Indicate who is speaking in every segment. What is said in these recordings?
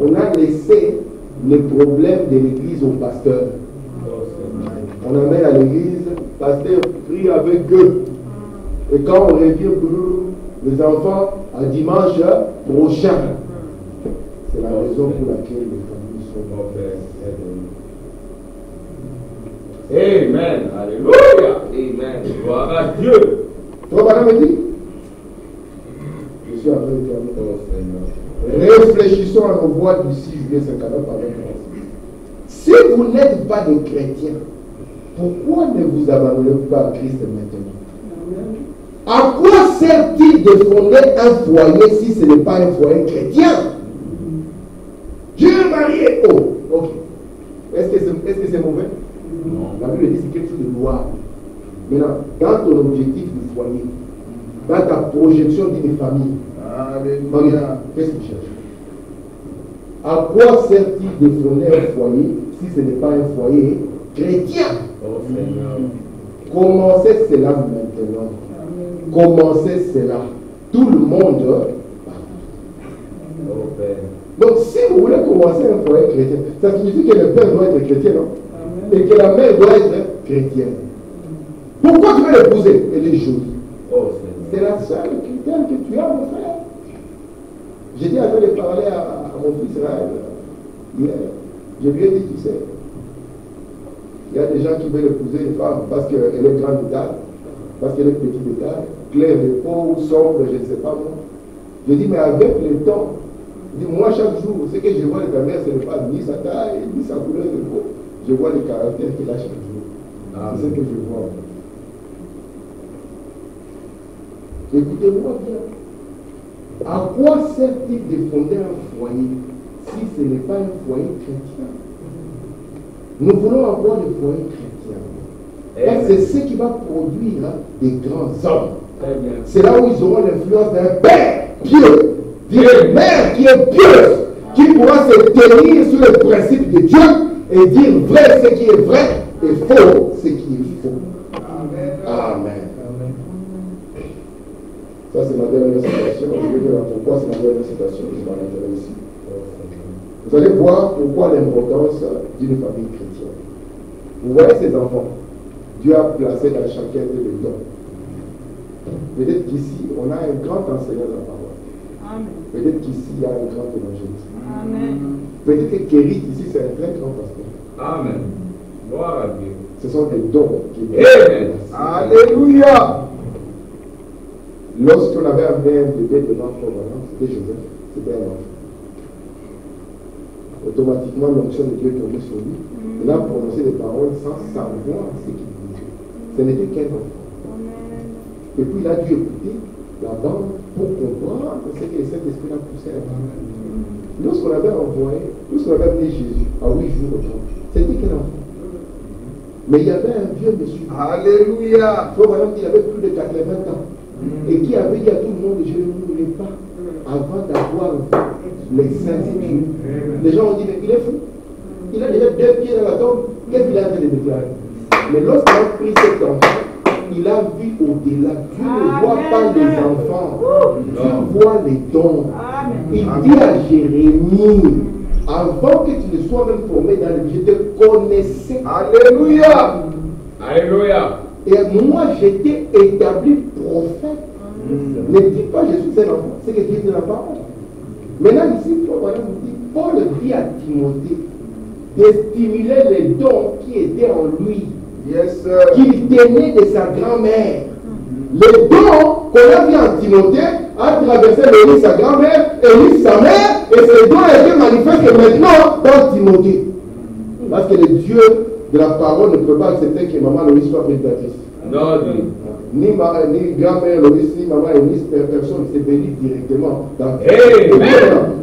Speaker 1: on a laissé les problèmes de l'église au pasteur. On amène à l'église, pasteur prie avec eux. Et quand on revient, les enfants, à dimanche prochain. C'est la raison pour laquelle les familles sont mauvaises.
Speaker 2: Amen. Alléluia. Amen. Gloire à Dieu.
Speaker 1: Toi, madame me dit, je suis avec toi. Réfléchissons à nos voix du 6 juillet 59 avec nous. Si vous n'êtes pas des chrétiens, pourquoi ne vous abandonnez pas à Christ maintenant? À quoi sert-il de fonder un foyer si ce n'est pas un foyer chrétien? Je vais marier. Oh, ok. Est-ce que c'est mauvais? Non. La Bible dit que c'est quelque chose de louable. Maintenant, dans ton objectif du foyer, dans ta projection d'une famille, qu'est-ce que tu cherches? À quoi sert-il de fonder un foyer si ce n'est pas un foyer chrétien? Oh, commencez cela maintenant. Commencez cela. Tout le monde. Donc, si vous voulez commencer un foyer chrétien, ça signifie que le père doit être chrétien, non? Et que la mère doit être chrétienne. Pourquoi tu veux l'épouser? Elle est jolie. C'est la seule critère que tu as, mon frère. J'ai dit avant de parler à mon fils Israël hier. Je lui ai dit, tu sais, il y a des gens qui veulent épouser une femme parce qu'elle est grande de taille, parce qu'elle est petite de taille, claire de peau, sombre, je ne sais pas moi. Je dis, mais avec le temps, je dis, moi chaque jour, ce que je vois de ta mère, ce n'est pas ni sa taille, ni sa couleur de peau. Je vois le caractère qu'elle a chaque jour. C'est ce que je vois. Écoutez-moi bien. À quoi sert-il de fonder un foyer si ce n'est pas un foyer chrétien? Nous voulons avoir le foyer chrétien. C'est ce qui va produire des grands hommes. C'est là où ils auront l'influence d'un père pieux, d'une mère qui est pieuse, qui pourra se tenir sur le principe de Dieu et dire vrai ce qui est vrai et faux ce qui est faux. Amen. Ça, c'est ma dernière citation. Je vais dire pourquoi c'est ma dernière citation que je m'en intéresse ici. Vous allez voir pourquoi l'importance d'une famille chrétienne. Vous voyez ces enfants, Dieu a placé dans chacun de les dons. Peut-être qu'ici, on a un grand enseignant de la parole. Peut-être qu'ici, il y a un grand évangéliste. Peut-être que Kérit, ici, c'est un très grand pasteur. Amen. Gloire à Dieu. Ce sont des dons qui viennent. Alléluia. Lorsqu'on avait amené un bébé devant Provenance, c'était Joseph, c'était un enfant. Automatiquement, l'onction de Dieu est tombée sur lui. Il a prononcé des paroles sans savoir ce qu'il disait. Ce n'était qu'un enfant. Et puis il a dû écouter la bande pour comprendre ce que le Saint-Esprit a poussé à faire. Lorsqu'on avait envoyé, lorsqu'on avait amené Jésus à 8 jours au temple, c'était qu'un enfant. Mais il y avait un vieux monsieur. Alléluia. Il avait plus de 80 ans. Et qui avait dit à tout le monde, je ne mourrai pas avant d'avoir les saints de Dieu. Les gens ont dit, mais il est fou. Il a déjà 2 pieds dans la tombe. Qu'est-ce qu'il a fait de déclarer? Mais lorsqu'il a pris cet enfant, il a vu au-delà. Dieu ne voit pas les enfants. Dieu voit les dons. Il dit à Jérémie, avant que tu ne sois même formé dans le vie, je te connaissais. Alléluia. Alléluia. Et moi, j'étais établi prophète. Ne dis pas je suis un enfant, c'est que Dieu dit la parole. Maintenant, ici, Paul dit à Timothée de stimuler les dons qui étaient en lui, qu'il tenait de sa grand-mère. Les dons qu'on a vu en Timothée a traversé Élie, sa grand-mère, Élie, sa mère, et ces dons étaient manifestés maintenant dans Timothée. Parce que le Dieu de la parole ne peut pas accepter que maman Loïs soit prédicatrice. Non, ni grand-mère Loïs, ni maman Loïs, personne ne s'est béni directement.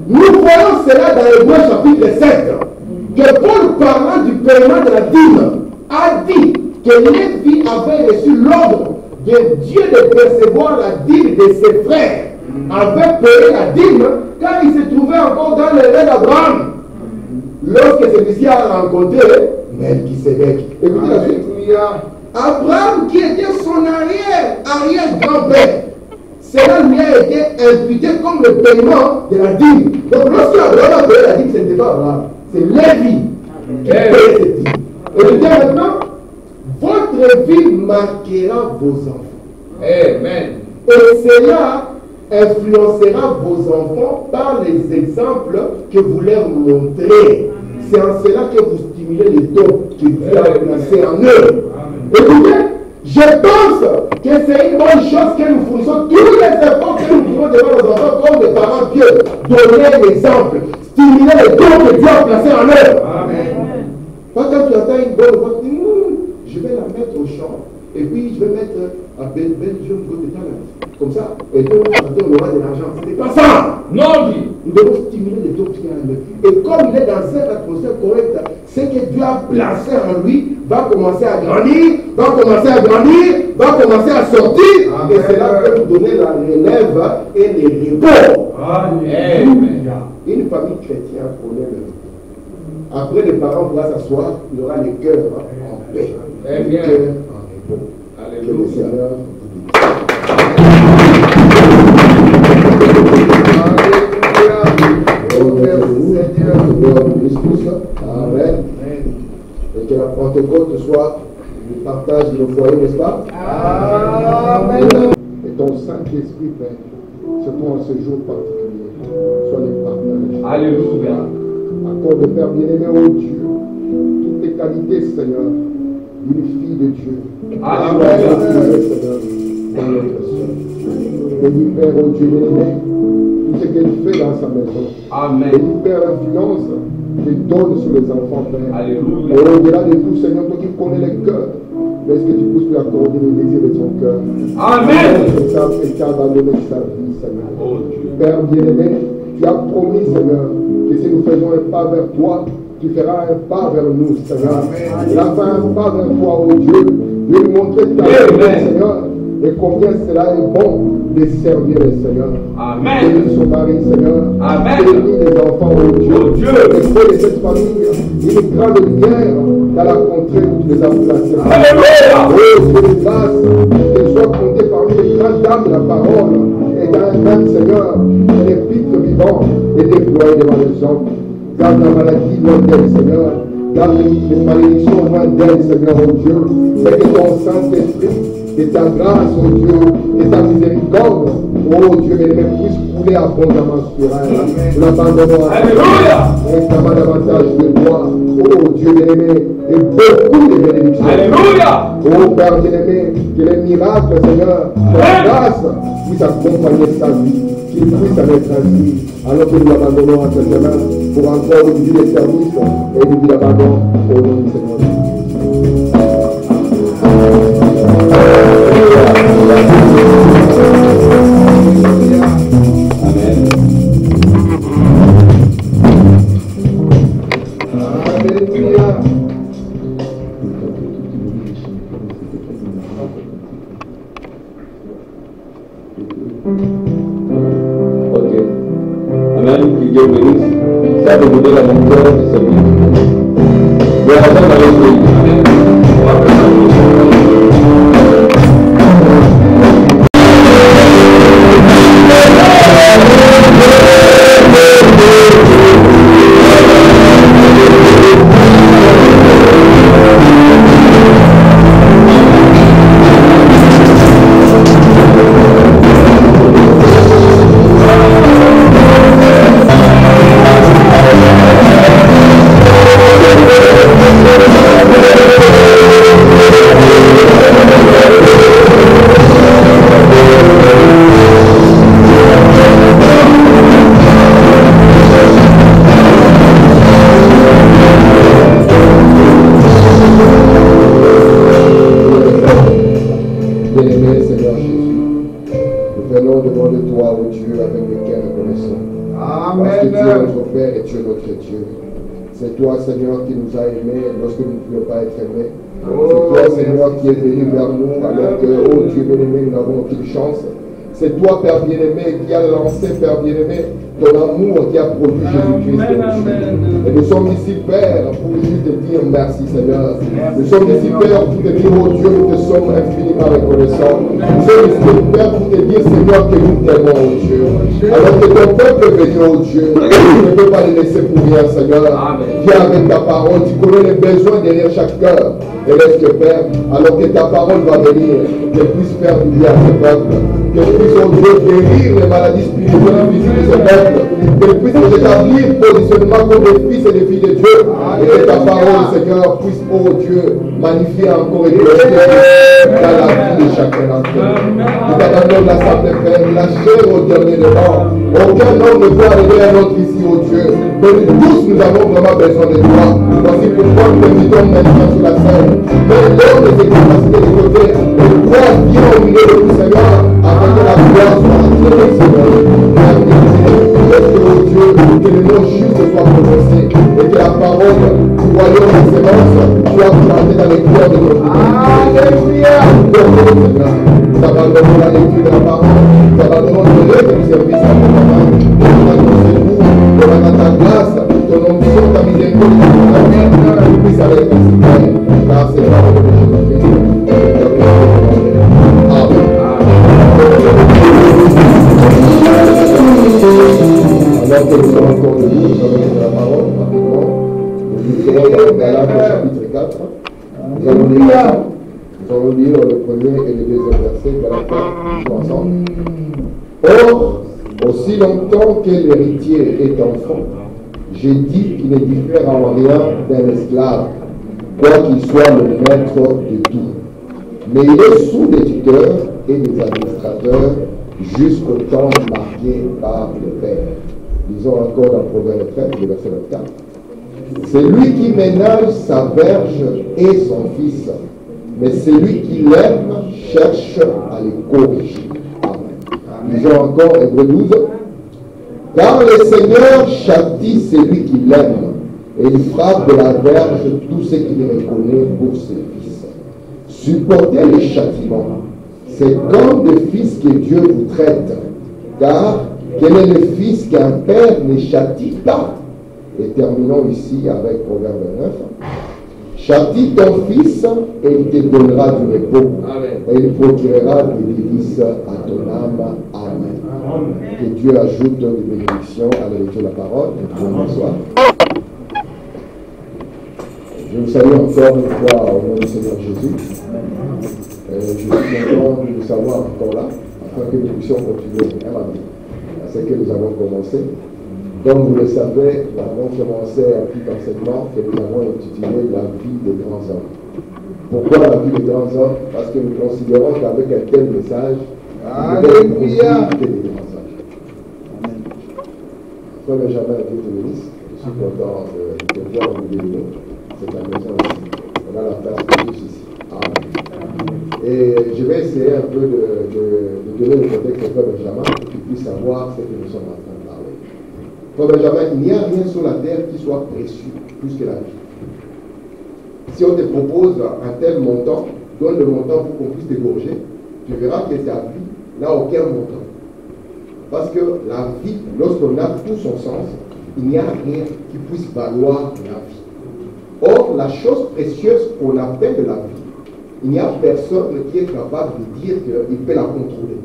Speaker 1: Nous voyons cela dans Hébreux chapitre 7, que Paul, parlant du paiement de la dîme, a dit que Lévi avait reçu l'ordre de Dieu de percevoir la dîme de ses frères, avait payé la dîme car il se trouvait encore dans les rêves d'Abraham. Lorsque celui-ci a rencontré Melchisédek. Écoutez la suite. Abraham, qui était son arrière-grand-père, cela lui a été imputé comme le paiement de la dîme. Donc lorsqu'Abraham a payé la dîme, c'est pas Abraham, c'est Lévi qui paye cette dîme. Et je dis maintenant, votre vie marquera vos enfants.
Speaker 2: Amen.
Speaker 1: Et cela influencera vos enfants par les exemples que vous leur montrez. C'est en cela que vous stimulez les dons que Dieu a placés en eux. Écoutez, je pense que c'est une bonne chose que nous fournissons tous les efforts que nous pouvons devant nos enfants comme des parents pieux. Donner l'exemple, stimuler les dons que Dieu a placés en eux.
Speaker 2: Amen.
Speaker 1: Pas quand tu entends une bonne voix, tu dis, je vais la mettre au champ. Et puis je vais mettre à Belgium Got Talent. Comme ça, et puis on aura de l'argent. Ce n'est pas ça.
Speaker 2: Non, dit.
Speaker 1: Nous devons stimuler les dons qui en eux. Et comme il est dans cette atmosphère correcte, ce que Dieu a placé en lui va commencer à grandir, va commencer à sortir. Amen. Et c'est là que nous donner la relève et les repos.
Speaker 2: Amen.
Speaker 1: Une famille chrétienne connaît le repos. Après, les parents pourront s'asseoir, il y aura les cœurs en paix.
Speaker 2: Très bien.
Speaker 1: Les cœurs en repos. Que le Seigneur Amen. Et que la Pentecôte soit le partage de nos foyers, n'est-ce pas? Amen. Et ton Saint-Esprit, Père, surtout en ce jour particulier, soit les partages.
Speaker 2: Alléluia.
Speaker 1: Accorde, Père bien-aimé, ô Dieu, toutes les qualités, Seigneur, d'une fille de Dieu.
Speaker 2: Alléluia.
Speaker 1: Seigneur, dans notre soeur. Bénis, Père, ô Dieu bien-aimé, tout ce qu'elle fait dans sa maison.
Speaker 2: Amen.
Speaker 1: Bénis, Père, l'influence qu'elle donne sur les enfants, Père.
Speaker 2: Alléluia.
Speaker 1: Et au-delà de tout, Seigneur, toi qui connais les cœurs, est-ce que tu puisses lui accorder les désirs de son cœur?
Speaker 2: Amen.
Speaker 1: Et tu as abandonné sa vie, Seigneur.
Speaker 2: Oh Dieu.
Speaker 1: Père bien-aimé, tu as promis, Seigneur, que si nous faisons un pas vers toi, tu feras un pas vers nous, Seigneur. Il a fait un pas vers toi, oh Dieu. Dieu lui montrer ta vie, Seigneur. Et combien cela est bon de servir le Seigneur.
Speaker 2: Amen.
Speaker 1: Bénis son mari, Seigneur.
Speaker 2: Amen.
Speaker 1: Bénis les enfants, oh Dieu.
Speaker 2: Oh Dieu.
Speaker 1: Et fais de cette famille une grande lumière dans la contrée où tu les as placés.
Speaker 2: Alléluia.
Speaker 1: Oh Dieu de grâce, qu'elle soit comptée parmi les grandes dames de la parole. Et dans un même, Seigneur, un épître vivant et déployé devant les hommes. Garde la maladie loin d'elle, Seigneur. Garde les malédictions loin d'elle, Seigneur, oh Dieu. C'est que ton Saint-Esprit, que ta grâce, oh Dieu, que ta miséricorde, oh Dieu, mais puisse couler abondamment sur elle. Nous l'abandonnons à
Speaker 2: Alléluia.
Speaker 1: réclamant davantage de toi, oh Dieu bien-aimé, et beaucoup de bénédictions.
Speaker 2: Alléluia.
Speaker 1: Oh Père bien-aimé, que les miracles, Seigneur, ta grâce puisse accompagner sa vie, qu'il puisse en être ainsi, alors que nous l'abandonnons à tes mains pour encore une vie de service et une vie d'abandon au nom du Seigneur.
Speaker 2: Amen.
Speaker 1: Alléluia.
Speaker 2: Ok. Amen. Que Dieu bénisse. Ça veut donner la mon cœur de servir. Nous allons aller sur lui. Amen. On va faire ça.
Speaker 1: C'est toi, Seigneur, qui nous a aimés lorsque nous ne pouvions pas être aimés. C'est toi, Seigneur, qui est venu vers nous alors que, oh Dieu bien-aimé, nous n'avons aucune chance. C'est toi, Père bien-aimé, qui a lancé, Père bien-aimé, ton amour qui a produit Jésus-Christ. Et nous sommes ici, Père, pour juste te dire merci, Seigneur. Nous sommes ici, Père, pour te dire, oh Dieu, nous te sommes infiniment reconnaissants. Nous sommes ici, Père, pour te dire, Seigneur, que nous t'aimons, oh Dieu. Alors que ton peuple est venu, oh Dieu, tu ne peux pas les laisser pour rien, Seigneur. Viens avec ta parole, tu connais les besoins derrière chaque cœur. Et laisse que, Père, alors que ta parole va venir, qu'elle puisse faire du bien à ce peuple. Qu'elle puisse, oh Dieu, guérir les maladies spirituelles et physiques de ce peuple. Qu'elle puisse établir positionnement comme des fils et des filles de Dieu. Et que ta parole, Seigneur, puisse, oh Dieu, magnifier encore et glorifier dans la vie de chacun d'entre nous. Nous t'abandonnons la salle de Père, la chair au dernier devant. Aucun homme ne peut arriver à notre ici, oh Dieu. Mais nous tous, nous avons vraiment besoin de toi. Voici pourquoi nous t'invitons maintenant sur la scène. Mais l'homme de ses capacités de côté, et toi, viens au milieu de tout, Seigneur, afin que la gloire soit attirée, Seigneur. Laisse que, oh Dieu, que le nom juste soit prononcé et que la parole du royaume d'excellence soit plantée dans les cœurs de notre pays. Alléluia! Nous abandonnons la lecture de la parole, nous abandonnons le rêve du service à ton main. Nous annonçons-nous, devant ta grâce, ton onction, ta miséricorde, ta mère, tu puisses avec ta citoyenne, car c'est la parole de Jésus-Christ. Amen. Alors que nous sommes encore debout, nous allons lire la parole rapidement. Nous serons dans Galates chapitre 4. Nous allons lire le premier et le deuxième verset. Galates 4, nous ensemble. Or, aussi longtemps que l'héritier est enfant, j'ai dit qu'il ne diffère en rien d'un esclave, quoiqu'il soit le maître de tout. Mais il est sous des tuteurs et des administrateurs jusqu'au temps marqué par le Père. Lisons encore dans Proverbe 13, le verset 24. C'est lui qui ménage sa verge et son fils, mais celui qui l'aime cherche à les corriger. Amen. Lisons encore Hébreux 12. Car le Seigneur châtie celui qui l'aime, et il frappe de la verge tous ceux qui le reconnaissent pour ses fils. Supportez les châtiments. C'est comme des fils que Dieu vous traite. Car quel est le fils qu'un père ne châtie pas? Et terminons ici avec Proverbe 9. Châtie ton fils et il te donnera du repos. Amen. Et il procurera des délices à ton âme. Amen. Amen. Que Dieu ajoute des bénédictions à la lecture de la parole. Bonsoir. Je vous salue encore une fois au nom du Seigneur Jésus. Je suis content de vous savoir encore là, afin que nous puissions continuer à ce que nous avons commencé. Comme vous le savez, nous avons commencé un petit enseignement que nous avons intitulé La vie des grands hommes. Pourquoi la vie des grands hommes? Parce que nous considérons qu'avec un tel message, nous devons construire des grands hommes. Frère Benjamin, Dieu te bénisse. Je suis content de te voir au milieu de nous. C'est ta maison ici. On a la place de tous ici. Amen. Et je vais essayer un peu de donner le contexte de Frère Benjamin pour qu'il puisse savoir ce que nous sommes en train de parler. Frère Benjamin, il n'y a rien sur la terre qui soit précieux plus que la vie. Si on te propose un tel montant, donne le montant pour qu'on puisse t'égorger, tu verras que ta vie n'a aucun montant. Parce que la vie, lorsqu'on a tout son sens, il n'y a rien qui puisse valoir la vie. Or, la chose précieuse qu'on appelle de la vie, il n'y a personne qui est capable de dire qu'il peut la contrôler.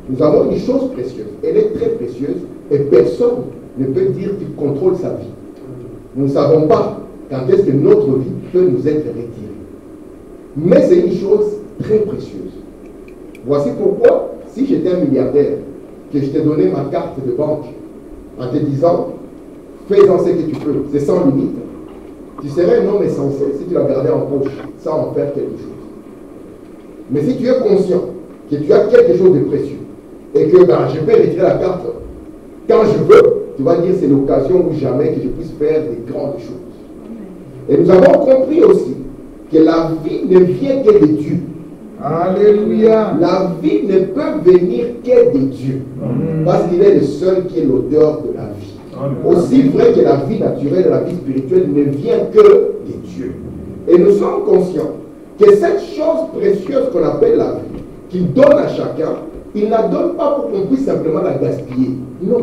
Speaker 1: Nous avons une chose précieuse, elle est très précieuse, et personne ne peut dire qu'il contrôle sa vie. Nous ne savons pas quand est-ce que notre vie peut nous être retirée. Mais c'est une chose très précieuse. Voici pourquoi, si j'étais un milliardaire, que je t'ai donné ma carte de banque en te disant, fais-en ce que tu peux, c'est sans limite, tu serais un homme insensé si tu la gardais en poche sans en faire quelque chose. Mais si tu es conscient que tu as quelque chose de précieux et que je peux retirer la carte quand je veux, tu vas dire c'est l'occasion ou jamais que je puisse faire des grandes choses. Et nous avons compris aussi que la vie ne vient que de Dieu. Alléluia. La vie ne peut venir que de Dieu. Parce qu'il est le seul qui est l'auteur de la vie. Aussi vrai que la vie naturelle et la vie spirituelle ne vient que de Dieu. Et nous sommes conscients que cette chose précieuse qu'on appelle la vie, qu'il donne à chacun, il ne la donne pas pour qu'on puisse simplement la gaspiller. Non.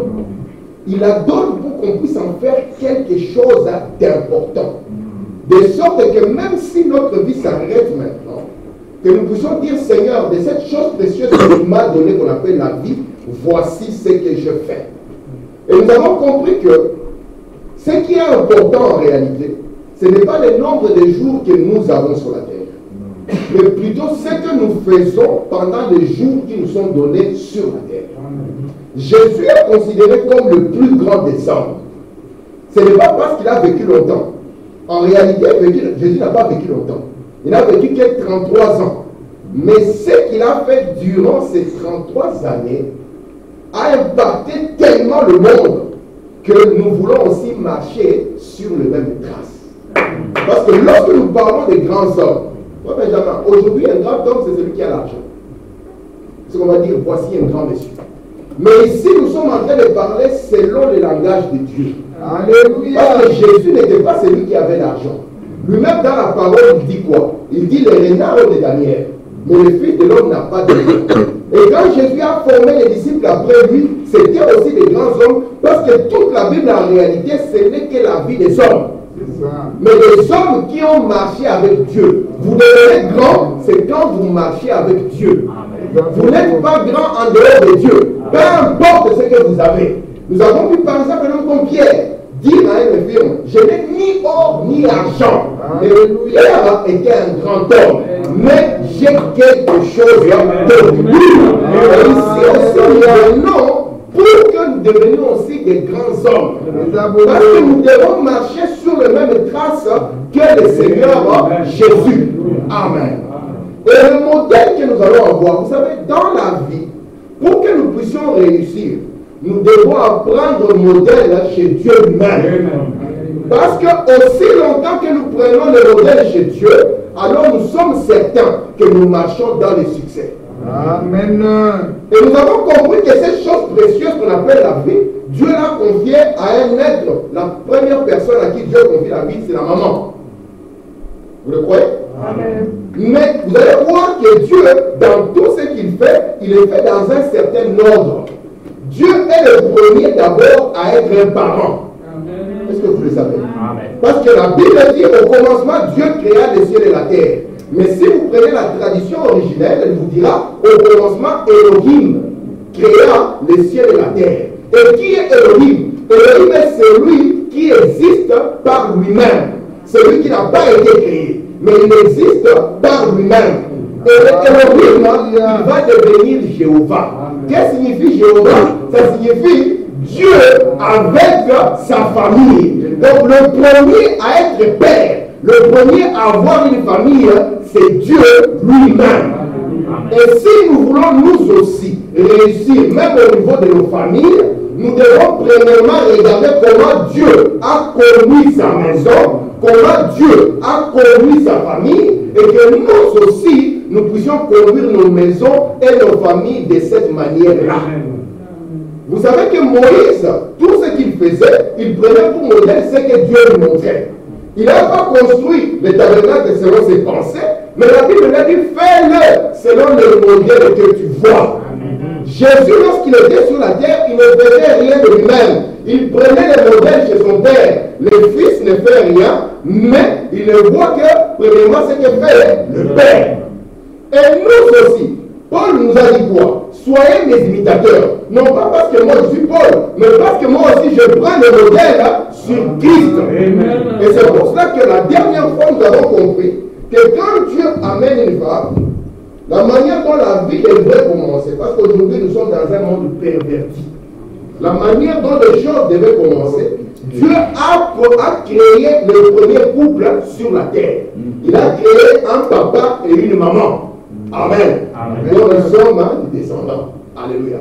Speaker 1: il la donne pour qu'on puisse en faire quelque chose d'important. De sorte que même si notre vie s'arrête maintenant, que nous puissions dire, Seigneur, de cette chose précieuse que tu m'as donnée, qu'on appelle la vie, voici ce que je fais. Et nous avons compris que ce qui est important en réalité, ce n'est pas le nombre de jours que nous avons sur la terre, mais plutôt ce que nous faisons pendant les jours qui nous sont donnés sur la terre. Jésus est considéré comme le plus grand des hommes. Ce n'est pas parce qu'il a vécu longtemps. En réalité, Jésus n'a pas vécu longtemps. Il n'a vécu que 33 ans. Mais ce qu'il a fait durant ces 33 années a impacté tellement le monde que nous voulons aussi marcher sur les mêmes traces. Parce que lorsque nous parlons des grands hommes, moi Benjamin, aujourd'hui un grand homme c'est celui qui a l'argent. C'est ce qu'on va dire, voici un grand monsieur. Mais ici nous sommes en train de parler selon le langage de Dieu. Alléluia. Parce que Jésus n'était pas celui qui avait l'argent. Lui-même dans la parole il dit quoi? Il dit le renard de Daniel. Mais le Fils de l'homme n'a pas de vie. Et quand Jésus a formé les disciples après lui, c'était aussi des grands hommes, parce que toute la Bible en réalité, ce n'est que la vie des hommes. Mais les hommes qui ont marché avec Dieu, vous devenez grand, c'est quand vous marchez avec Dieu. Vous n'êtes pas grand en dehors de Dieu, peu importe ce que vous avez. Nous avons vu par exemple un homme comme Pierre dire à un infirme, je n'ai ni or ni argent. Mais Pierre était un grand homme. Mais j'ai quelque chose de lui. Et ici aussi, nous venons pour que nous devenions aussi des grands hommes. Parce que nous devons marcher sur les mêmes traces que le Seigneur Jésus. Amen. Et le modèle que nous allons avoir, vous savez, dans la vie, pour que nous puissions réussir, nous devons apprendre le modèle chez Dieu lui-même. Parce que aussi longtemps que nous prenons le modèle chez Dieu, alors nous sommes certains que nous marchons dans le succès. Amen. Et nous avons compris que cette chose précieuse qu'on appelle la vie, Dieu l'a confiée à un être. La première personne à qui Dieu confie la vie, c'est la maman. Vous le croyez? Amen. Mais vous allez voir que Dieu, dans tout ce qu'il fait, il est fait dans un certain ordre. Dieu est le premier d'abord à être un parent. Est-ce que vous le savez? Amen. Parce que la Bible dit au commencement, Dieu créa les cieux et la terre. Mais si vous prenez la tradition originelle, elle vous dira au commencement, Elohim créa les cieux et la terre. Et qui est Elohim? Elohim est celui qui existe par lui-même. Celui qui n'a pas été créé, mais il existe par lui-même. Et Elohim, il va devenir Jéhovah. Qu'est-ce que signifie Jéhovah? Ça signifie Dieu avec sa famille. Donc le premier à être père, le premier à avoir une famille, c'est Dieu lui-même. Et si nous voulons nous aussi réussir, même au niveau de nos familles, nous devons premièrement regarder comment Dieu a conduit sa maison, comment Dieu a conduit sa famille, et que nous aussi, nous puissions conduire nos maisons et nos familles de cette manière-là. Vous savez que Moïse, tout ce qu'il faisait, il prenait pour modèle ce que Dieu lui montrait. Il n'a pas construit le tabernacle selon ses pensées, mais la Bible a dit fais-le selon le modèle que tu vois. Jésus, lorsqu'il était sur la terre, il ne faisait rien de lui-même. Il prenait le modèle chez son père. Le fils ne fait rien, mais il ne voit que, premièrement, ce que fait le père. Et nous aussi, Paul nous a dit quoi? Soyez mes imitateurs. Non pas parce que moi je suis Paul, mais parce que moi aussi je prends le modèle sur Christ. Amen. Et c'est pour cela que la dernière fois nous avons compris que quand Dieu amène une femme, la manière dont la vie devrait commencer, parce qu'aujourd'hui nous sommes dans un monde perverti, la manière dont les choses devaient commencer, Dieu a créé le premier couple sur la terre. Il a créé un papa et une maman. Amen. Amen. Nous sommes des descendants. Alléluia.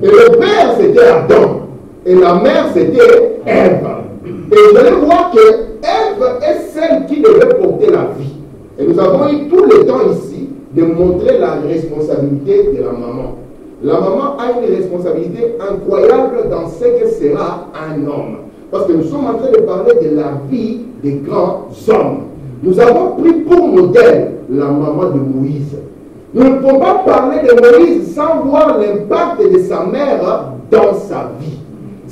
Speaker 1: Et le père c'était Adam. Et la mère c'était Ève. Et vous allez voir que Ève est celle qui devait porter la vie. Et nous avons eu tout le temps ici de montrer la responsabilité de la maman. La maman a une responsabilité incroyable dans ce que sera un homme. Parce que nous sommes en train de parler de la vie des grands hommes. Nous avons pris pour modèle la maman de Moïse. Nous ne pouvons pas parler de Moïse sans voir l'impact de sa mère dans sa vie.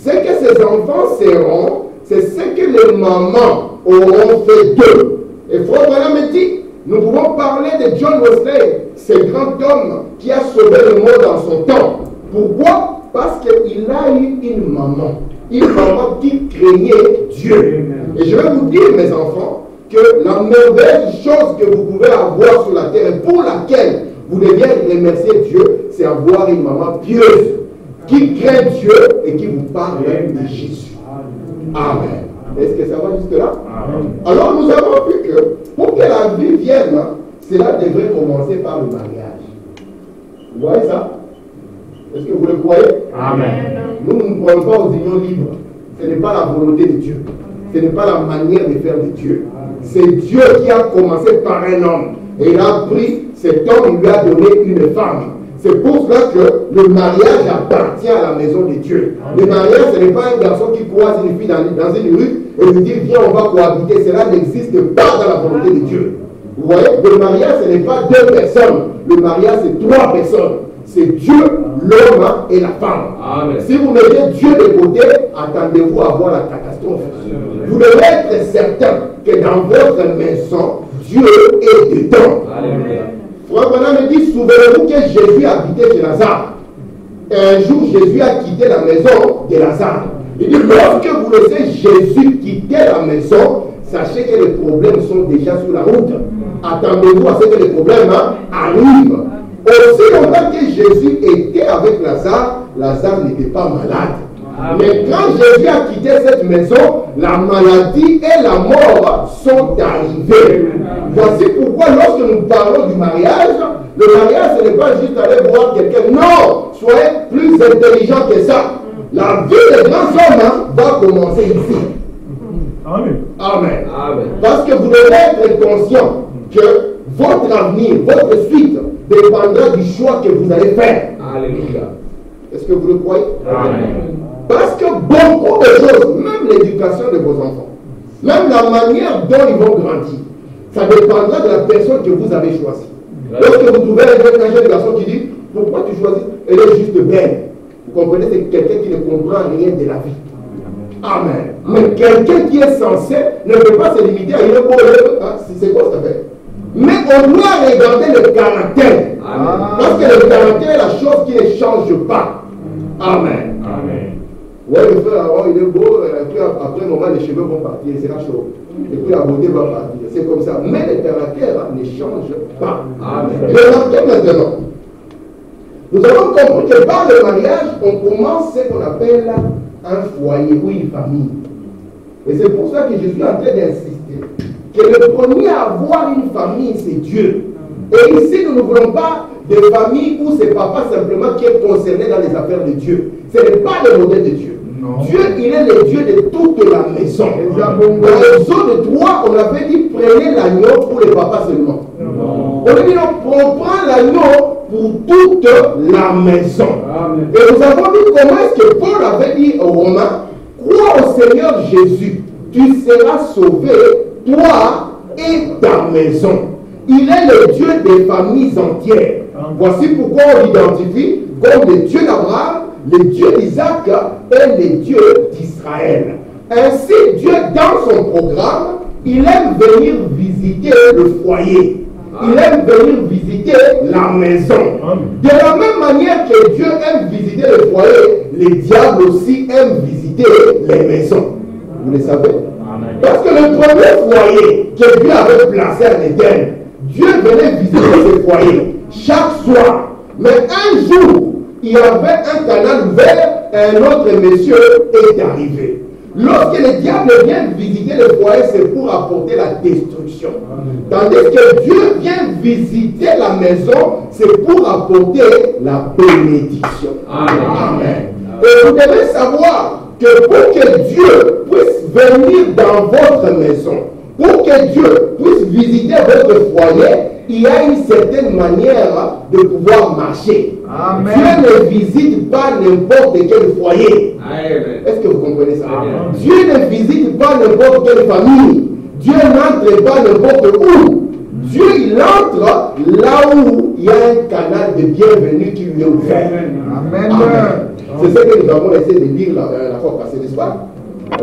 Speaker 1: Ce que ces enfants seront, c'est ce que les mamans auront fait d'eux. Et Frère Branham me dit, nous pouvons parler de John Wesley, ce grand homme qui a sauvé le monde en son temps. Pourquoi? Parce qu'il a eu une maman qui craignait Dieu. Et je vais vous dire, mes enfants, que la merveilleuse chose que vous pouvez avoir sur la terre et pour laquelle vous devez remercier Dieu, c'est avoir une maman pieuse qui craint Dieu et qui vous parle de Jésus. Amen. Est-ce que ça va jusque là? Alors nous avons vu que pour que la vie vienne, cela devrait commencer par le mariage. Vous voyez ça? Est-ce que vous le croyez? Amen. Nous ne prenons pas aux unions libres. Ce n'est pas la volonté de Dieu. Ce n'est pas la manière de faire de Dieu. C'est Dieu qui a commencé par un homme. Et il a pris cet homme, il lui a donné une femme. C'est pour cela que le mariage appartient à la maison de Dieu. Le mariage, ce n'est pas un garçon qui croise une fille dans une rue et lui dit viens, on va cohabiter. Cela n'existe pas dans la volonté de Dieu. Vous voyez, le mariage, ce n'est pas deux personnes. Le mariage, c'est trois personnes. C'est Dieu, l'homme et la femme. Amen. Si vous mettez Dieu de côté, attendez-vous à voir la catastrophe. Vous devez être certain que dans votre maison, Dieu est dedans. Frère Branham me dit, souvenez-vous que Jésus habitait chez Lazare. Et un jour, Jésus a quitté la maison de Lazare. Il dit, lorsque vous laissez Jésus quitter la maison, sachez que les problèmes sont déjà sur la route. Attendez-vous à ce que les problèmes arrivent. Aussi longtemps que Jésus était avec Lazare, Lazare n'était pas malade. Mais quand Jésus a quitté cette maison, la maladie et la mort sont arrivées. Voici pourquoi lorsque nous parlons du mariage, le mariage ce n'est pas juste aller voir quelqu'un. Non, soyez plus intelligent que ça. La vie des grands hommes va commencer ici. Amen. Amen. Amen. Parce que vous devez être conscient que votre avenir, votre suite dépendra du choix que vous allez faire. Alléluia. Est-ce que vous le croyez? Amen. Parce que beaucoup de choses, même l'éducation de vos enfants, même la manière dont ils vont grandir, ça dépendra de la personne que vous avez choisie. Lorsque vous trouvez un jeune garçon qui dit pourquoi tu choisis, elle est juste belle. Vous comprenez, c'est quelqu'un qui ne comprend rien de la vie. Amen. Mais quelqu'un qui est censé ne peut pas se limiter à une bonne. C'est quoi ça fait? Mais on doit regarder le caractère. Amen. Parce que le caractère est la chose qui ne change pas. Amen. Amen. Ouais, le frère, il est beau, après un moment, les cheveux vont partir, c'est la chose. Et puis la beauté va partir. C'est comme ça. Mais le caractère ne change pas. Amen. Remarquez maintenant. Nous avons compris que par le mariage, on commence ce qu'on appelle un foyer ou une famille. Et c'est pour ça que je suis en train d'insister que le premier à avoir une famille, c'est Dieu. Et ici, nous ne voulons pas de famille où c'est papa simplement qui est concerné dans les affaires de Dieu. Ce n'est pas le modèle de Dieu. Non. Dieu, il est le Dieu de toute la maison. Dans l'exode 3, on avait dit prenez l'agneau pour les papas seulement. Non. On a dit non, on prend l'agneau pour toute la maison. Amen. Et nous avons vu comment est-ce que Paul avait dit aux Romains, crois au Seigneur Jésus, tu seras sauvé, toi et ta maison. Il est le Dieu des familles entières. Voici pourquoi on l'identifie comme le Dieu d'Abraham, le Dieu d'Isaac et le Dieu d'Israël. Ainsi, Dieu, dans son programme, il aime venir visiter le foyer. Il aime venir visiter la maison. De la même manière que Dieu aime visiter le foyer, les diables aussi aiment visiter les maisons. Vous le savez? Parce que le premier foyer que Dieu avait placé en Éden, Dieu venait visiter ce foyer chaque soir. Mais un jour, il y avait un canal ouvert et un autre monsieur est arrivé. Lorsque le diable vient visiter le foyer, c'est pour apporter la destruction. Tandis que Dieu vient visiter la maison, c'est pour apporter la bénédiction. Amen. Et vous devez savoir que pour que Dieu puisse venir dans votre maison, pour que Dieu puisse visiter votre foyer, il y a une certaine manière de pouvoir marcher. Amen. Dieu ne visite pas n'importe quel foyer. Est-ce que vous comprenez ça? Amen. Dieu ne visite pas n'importe quelle famille. Dieu n'entre pas n'importe où. Dieu, il entre là où il y a un canal de bienvenue qui lui est ouvert. Amen. Amen. C'est ce que nous avons essayé de lire la fois passée, n'est-ce pas?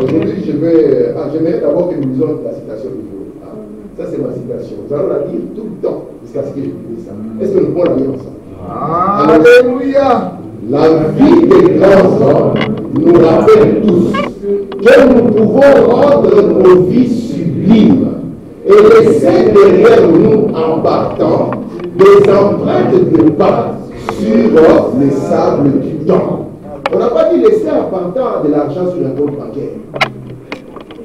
Speaker 1: Aujourd'hui, j'aimerais d'abord que nous lisions la citation du jour. Ça, c'est ma citation. Nous allons la lire tout le temps jusqu'à ce que je finisse ça. Est-ce que nous pouvons la lire ensemble? Alléluia! La vie des grands hommes nous rappelle tous que nous pouvons rendre nos vies sublimes et laisser derrière nous en partant des empreintes de pas sur les sables du temps. On n'a pas dit laisser en partant de l'argent sur un compte bancaire.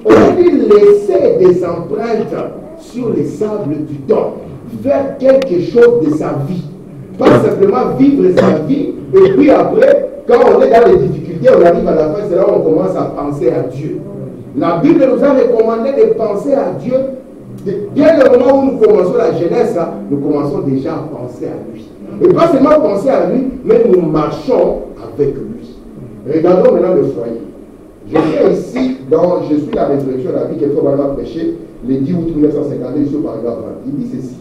Speaker 1: On a dit laisser des empreintes sur les sables du temps. Faire quelque chose de sa vie. Pas simplement vivre sa vie et puis après, quand on est dans les difficultés, on arrive à la fin, c'est là où on commence à penser à Dieu. La Bible nous a recommandé de penser à Dieu. Dès le moment où nous commençons la jeunesse, nous commençons déjà à penser à lui. Et pas seulement penser à lui, mais nous marchons avec lui. Regardons maintenant le foyer. Je suis ici, je suis la résurrection de la vie que Frère Branham a prêché le 10 août 1952 ici au paragraphe 20. Il dit ceci.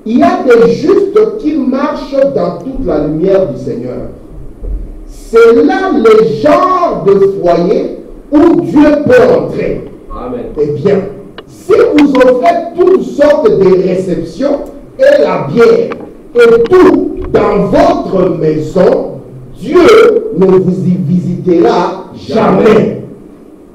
Speaker 1: Il y a des justes qui marchent dans toute la lumière du Seigneur. C'est là le genre de foyer où Dieu peut entrer. Amen. Eh bien, si vous offrez toutes sortes de réceptions et la bière et tout dans votre maison, Dieu ne vous y visitera jamais.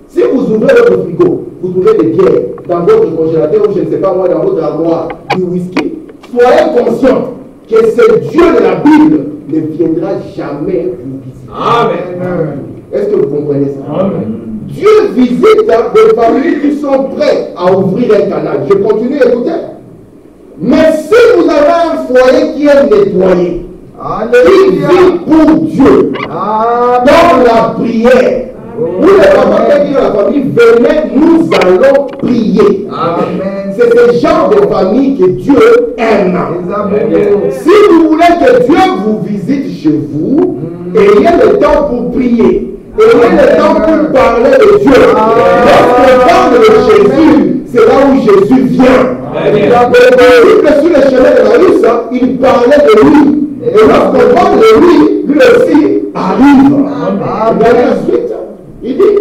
Speaker 1: Si vous ouvrez votre frigo, vous trouvez des bières dans votre congélateur ou je ne sais pas moi, dans votre armoire, du whisky, soyez conscient que ce Dieu de la Bible ne viendra jamais vous visiter. Amen. Est-ce que vous comprenez ça? Amen. Dieu visite des familles qui sont prêtes à ouvrir un canal. Je continue à écouter. Mais si vous avez un foyer qui est nettoyé, qui vit pour Dieu, dans la prière, vous les parents qui disent à la famille, venez, nous allons prier. Amen. C'est ce genre de famille que Dieu aime. Amen. Si vous voulez que Dieu vous visite chez vous, ayez le temps pour prier. Ayez le temps pour parler de Dieu. Lorsqu'on parle de Jésus, c'est là où Jésus vient. Le sur le chemin de la rue, il parlait de lui. Et lorsqu'on parle de lui, lui aussi arrive. Regardez la suite. Il dit,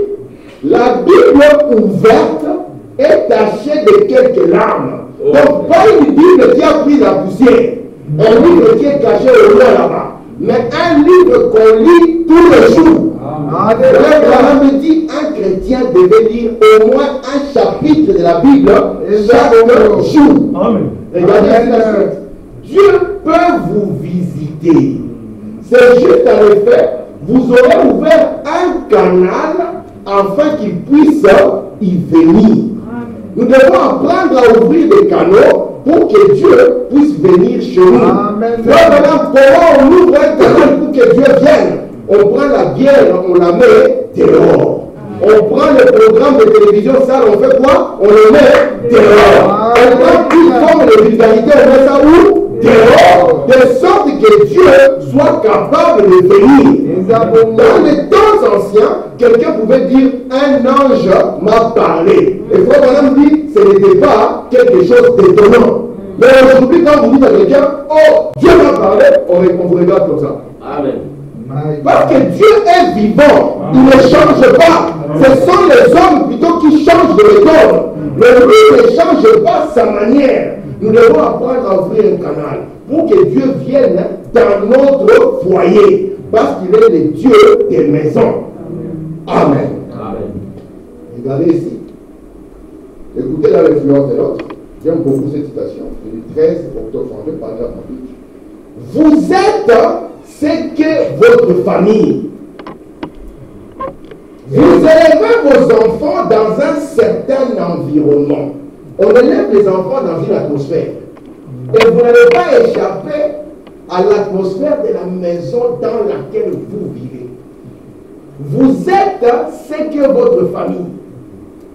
Speaker 1: la Bible ouverte est tachée de quelques larmes. Donc, pas une Bible qui a pris la poussière, un livre qui est caché au loin là-bas, mais un livre qu'on lit tous les jours. La me dit, un chrétien devait lire au moins un chapitre de la Bible chaque jour. Amen. Regardez la suite. Dieu peut vous visiter. C'est juste en effet, vous aurez ouvert un canal afin qu'il puisse y venir. Nous devons apprendre à ouvrir des canaux pour que Dieu puisse venir chez nous. Maintenant, comment on ouvre un canal pour que Dieu vienne? On prend la bière, on la met dehors. On prend le programme de télévision, ça, on fait quoi? On le met dehors. On prend toute forme de vulgarité, on met ça où? Dehors. De sorte que Dieu soit capable de venir. Dans les temps anciens, quelqu'un pouvait dire, un ange m'a parlé. Et Frère Branham dit, ce n'était pas quelque chose d'étonnant. Mais aujourd'hui, quand vous dites à quelqu'un, oh, Dieu m'a parlé, on vous regarde comme ça. Amen. Parce que Dieu est vivant, il ne change pas. Ce sont les hommes plutôt qui changent de méthode. Mais lui ne change pas sa manière. Nous devons apprendre à ouvrir un canal pour que Dieu vienne dans notre foyer. Parce qu'il est le Dieu des maisons. Amen. Amen. Regardez ici. Écoutez là l'influence de l'autre. J'aime beaucoup cette citation. C'est du 13 octobre 32, paragraphe 8. Vous êtes ce que votre famille. Vous élevez vos enfants dans un certain environnement. On élève les enfants dans une atmosphère. Et vous n'allez pas échapper à l'atmosphère de la maison dans laquelle vous vivez. Vous êtes ce que votre famille.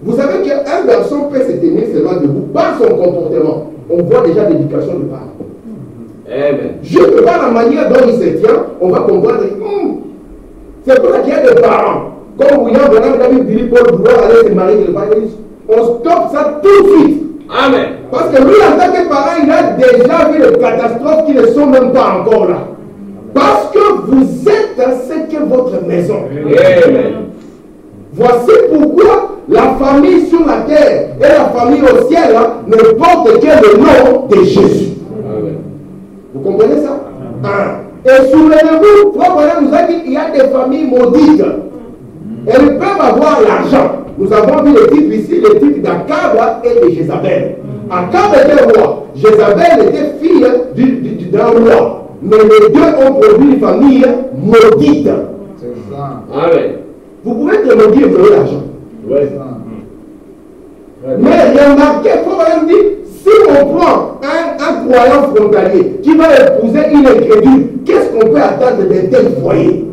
Speaker 1: Vous savez qu'un garçon peut se tenir seulement debout par son comportement. On voit déjà l'éducation de parents. Amen. Juste par la manière dont il se tient, on va comprendre. C'est pour ça qu'il y a des parents. Comme William Branham, David Billy Paul vouloir aller se marier quelque part, on stoppe ça tout de suite. Amen. Parce que lui, en tant que parent, il a déjà vu des catastrophes qui ne sont même pas encore là. Parce que vous êtes ce que votre maison.
Speaker 2: Amen.
Speaker 1: Voici pourquoi la famille sur la terre et la famille au ciel ne portent que le nom de Jésus.
Speaker 2: Amen.
Speaker 1: Vous comprenez ça? Et souvenez-vous, Frère Branham nous a dit qu'il y a des familles maudites. Elles peuvent avoir l'argent. Nous avons vu le type ici, le type d'Akab et de Jézabel. Akab était roi. Jézabel était fille d'un roi. Mais les deux ont produit une famille maudite.
Speaker 3: C'est ça.
Speaker 2: Amen.
Speaker 1: Vous pouvez être maudit et vous avez l'argent.
Speaker 2: Ouais.
Speaker 1: Mais remarquez, il faut même dire, si on prend un croyant frontalier qui va épouser une incrédule, qu'est-ce qu'on peut attendre de tels foyers?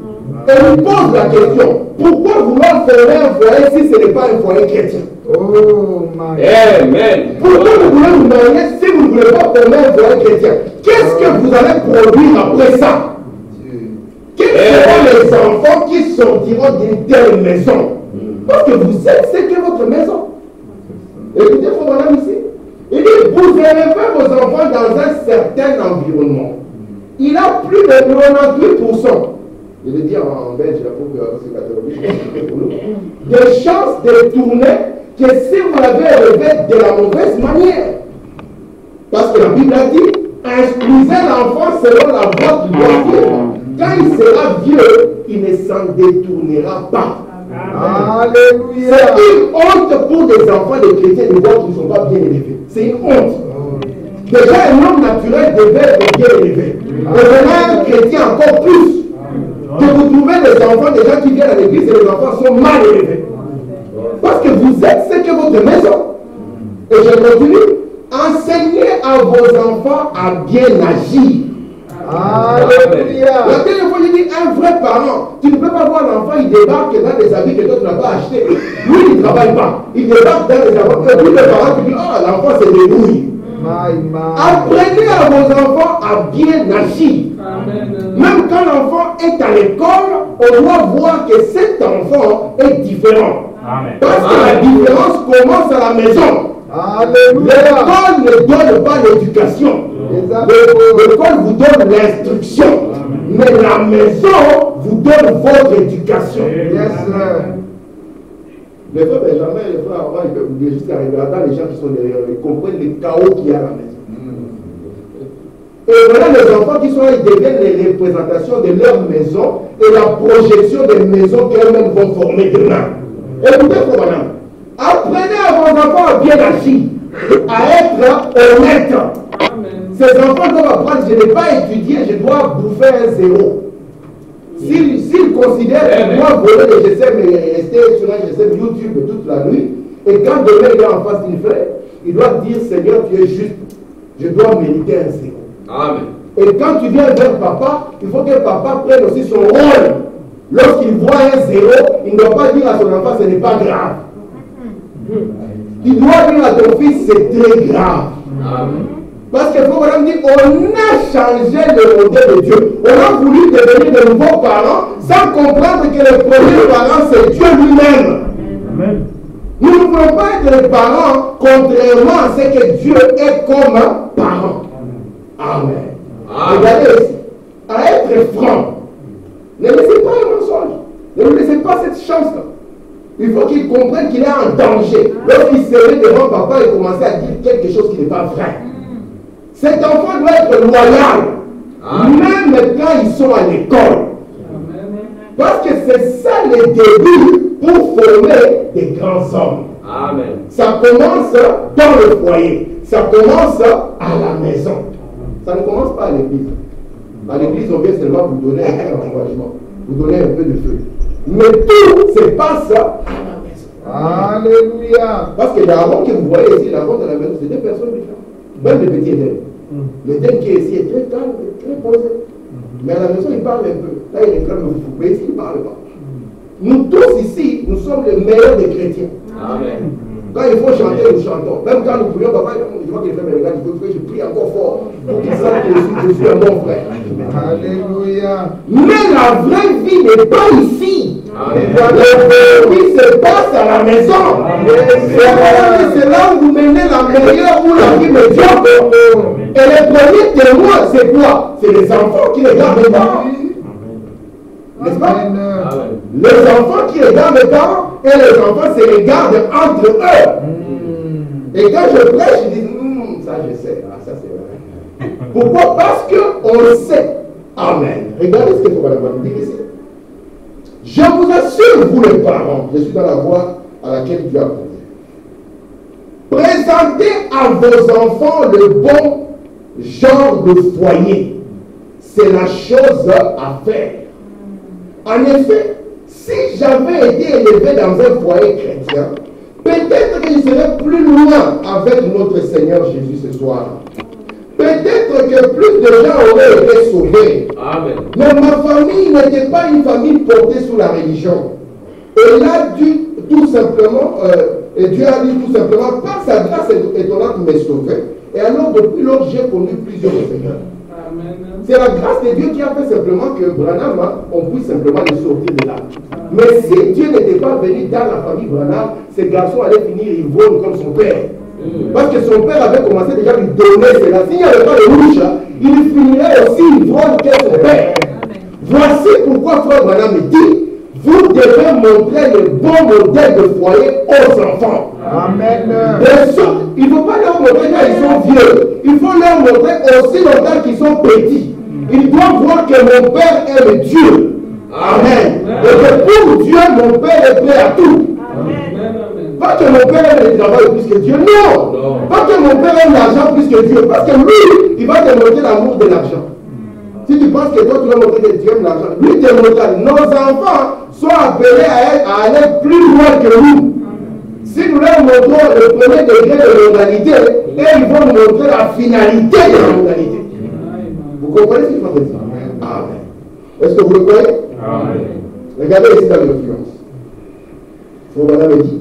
Speaker 1: Et on pose la question, pourquoi vouloir former un foyer si ce n'est pas un foyer chrétien?
Speaker 3: Oh my.
Speaker 2: Amen.
Speaker 1: Pourquoi vous voulez vous marier si vous ne voulez pas former un foyer chrétien? Qu'est-ce que vous allez produire après ça? Quels seront les enfants qui sortiront d'une telle maison? Parce que vous êtes ce que votre maison. Écoutez, il faut voir ici. Il dit, vous élevez vos enfants dans un certain environnement. Il a plus de 98%. Je le dis en belge, des chances de tourner que si vous l'avez élevé de la mauvaise manière. Parce que la Bible a dit, instruisez l'enfant selon la voie qu'il doit suivre. Quand il sera vieux, il ne s'en détournera pas.
Speaker 3: Alléluia.
Speaker 1: C'est une honte pour des enfants de chrétiens de voir qu'ils ne sont pas bien élevés. C'est une honte. Déjà, un homme naturel devait être bien élevé. Devenir un chrétien encore plus. Que vous trouvez des enfants, des gens qui viennent à l'église et les enfants sont mal élevés. Parce que vous êtes ce que votre maison. Et je continue. Enseignez à vos enfants à bien agir.
Speaker 3: Alléluia.
Speaker 1: La dernière fois, j'ai dit, un vrai parent, tu ne peux pas voir l'enfant, il débarque dans des habits que toi tu n'as pas achetés. Lui, il ne travaille pas. Il débarque dans des habits. Et puis le parent qui dit, oh, l'enfant se débrouille. Apprenez à vos enfants à bien agir. Même quand l'enfant est à l'école, on doit voir que cet enfant est différent. Parce que la différence commence à la maison. L'école ne donne pas l'éducation. L'école vous donne l'instruction. Mais la maison vous donne votre éducation. Les frères Benjamin, les frères avant, ils peuvent oublier jusqu'à regarder les gens qui sont derrière. Ils comprennent le chaos qu'il y a à la maison. Et voilà les enfants qui sont là, ils deviennent les représentations de leur maison et la projection des maisons qu'elles-mêmes vont former demain. Écoutez, frère Branham, apprenez à vos enfants à bien agir, à être honnêtes. Ces enfants doivent apprendre, je n'ai pas étudié, je dois bouffer un zéro. S'ils considèrent qu'ils doivent voler des GSM et rester sur un GSM YouTube toute la nuit, et quand demain il est en face d'une fête, il doit dire, Seigneur, tu es juste, je dois mériter un zéro.
Speaker 2: Amen.
Speaker 1: Et quand tu viens vers papa, il faut que papa prenne aussi son rôle. Lorsqu'il voit un zéro, il ne doit pas dire à son enfant, ce n'est pas grave. Il doit dire à ton fils, c'est très grave.
Speaker 2: Amen.
Speaker 1: Parce qu'il faut vraiment dire, on a changé le modèle de Dieu. On a voulu devenir de nouveaux parents sans comprendre que le premier parent, c'est Dieu lui-même.
Speaker 4: Amen.
Speaker 1: Nous ne voulons pas être les parents contrairement à ce que Dieu est comme parent. Amen. Regardez ici. À être franc. Ne laissez pas un mensonge. Ne lui laissez pas cette chance-là. Il faut qu'il comprenne qu'il est en danger. Lorsqu'il serait devant papa et commencer à dire quelque chose qui n'est pas vrai. Cet enfant doit être loyal. Même quand ils sont à l'école. Parce que c'est ça le début pour former des grands hommes.
Speaker 2: Amen.
Speaker 1: Ça commence dans le foyer. Ça commence à la maison. Ça ne commence pas à l'église. À l'église, on vient seulement vous donner un encouragement, vous donner un peu de feu. Mais tout se passe à la maison.
Speaker 3: Alléluia.
Speaker 1: Parce que l'avant que vous voyez ici, l'avant de la maison, c'est deux personnes différentes. Même le petit Éden. L'Éden qui est ici est très calme, très posé. Mais à la maison, il parle un peu. Là, il réclame le fou. Mais ici, il ne parle pas. Nous tous ici, nous sommes les meilleurs des chrétiens.
Speaker 2: Amen.
Speaker 1: Quand il faut chanter, nous chantons. Même quand nous prions, papa, je vois qu'il fait mes regards, il faut que je prie encore fort pour qu'il sache que je suis un bon frère.
Speaker 3: Alléluia.
Speaker 1: Mais la vraie vie n'est pas ici.
Speaker 2: Amen.
Speaker 1: La vraie vie se passe à la maison. C'est là où vous menez la meilleure ou la vie médiocre. Et les premiers témoins, c'est quoi? C'est les enfants qui regardent dedans. N'est-ce pas?
Speaker 3: Amen.
Speaker 1: Les enfants qui regardent dedans et les enfants se regardent entre eux. Et quand je prêche, ils disent, ça je sais, ça c'est vrai. Pourquoi? Parce qu'on sait. Amen. Regardez ce qu'il faut nous dire ici. Je vous assure, vous les parents, je suis dans la voie à laquelle Dieu a conduit. Présentez à vos enfants le bon genre de foyer. C'est la chose à faire. En effet, si j'avais été élevé dans un foyer chrétien, peut-être que je serais plus loin avec notre Seigneur Jésus ce soir. Peut-être que plus de gens auraient été sauvés.
Speaker 2: Amen.
Speaker 1: Mais ma famille n'était pas une famille portée sous la religion. Et là, tout simplement, Dieu a dit tout simplement, par sa grâce étonnante, me sauver. Et alors, depuis lors, j'ai connu plusieurs seigneurs. C'est la grâce de Dieu qui a fait simplement que Branham, on puisse simplement les sortir de là. Mais si Dieu n'était pas venu dans la famille Branham, ces garçons allaient finir ivres comme son père. Parce que son père avait commencé déjà à lui donner cela. S'il n'y avait pas de rouge, il finirait aussi ivre que son père. Voici pourquoi Frère Branham me dit, vous devez montrer le bon modèle de foyer aux enfants.
Speaker 3: Amen.
Speaker 1: Il ne faut pas leur montrer quand ils sont vieux. Il faut leur montrer aussi longtemps qu'ils sont petits. Ils doivent voir que mon père aime Dieu. Amen. Et que pour Dieu, mon père est prêt à tout. Pas que mon père aime le travail plus que Dieu. Non. Pas que mon père aime l'argent plus que Dieu. Parce que lui, il va te montrer l'amour de l'argent. Si tu penses que toi, tu vas montrer que tu aimes l'argent, lui te montrera. Nos enfants sont appelés à aller plus loin que nous. Si nous leur montrons le premier degré de mondialité, et ils vont nous montrer la finalité de la mondialité. Vous comprenez ce qu'il faut dire? Amen. Est-ce que vous le croyez? Amen. Regardez ici dans l'influence. Frère me dit,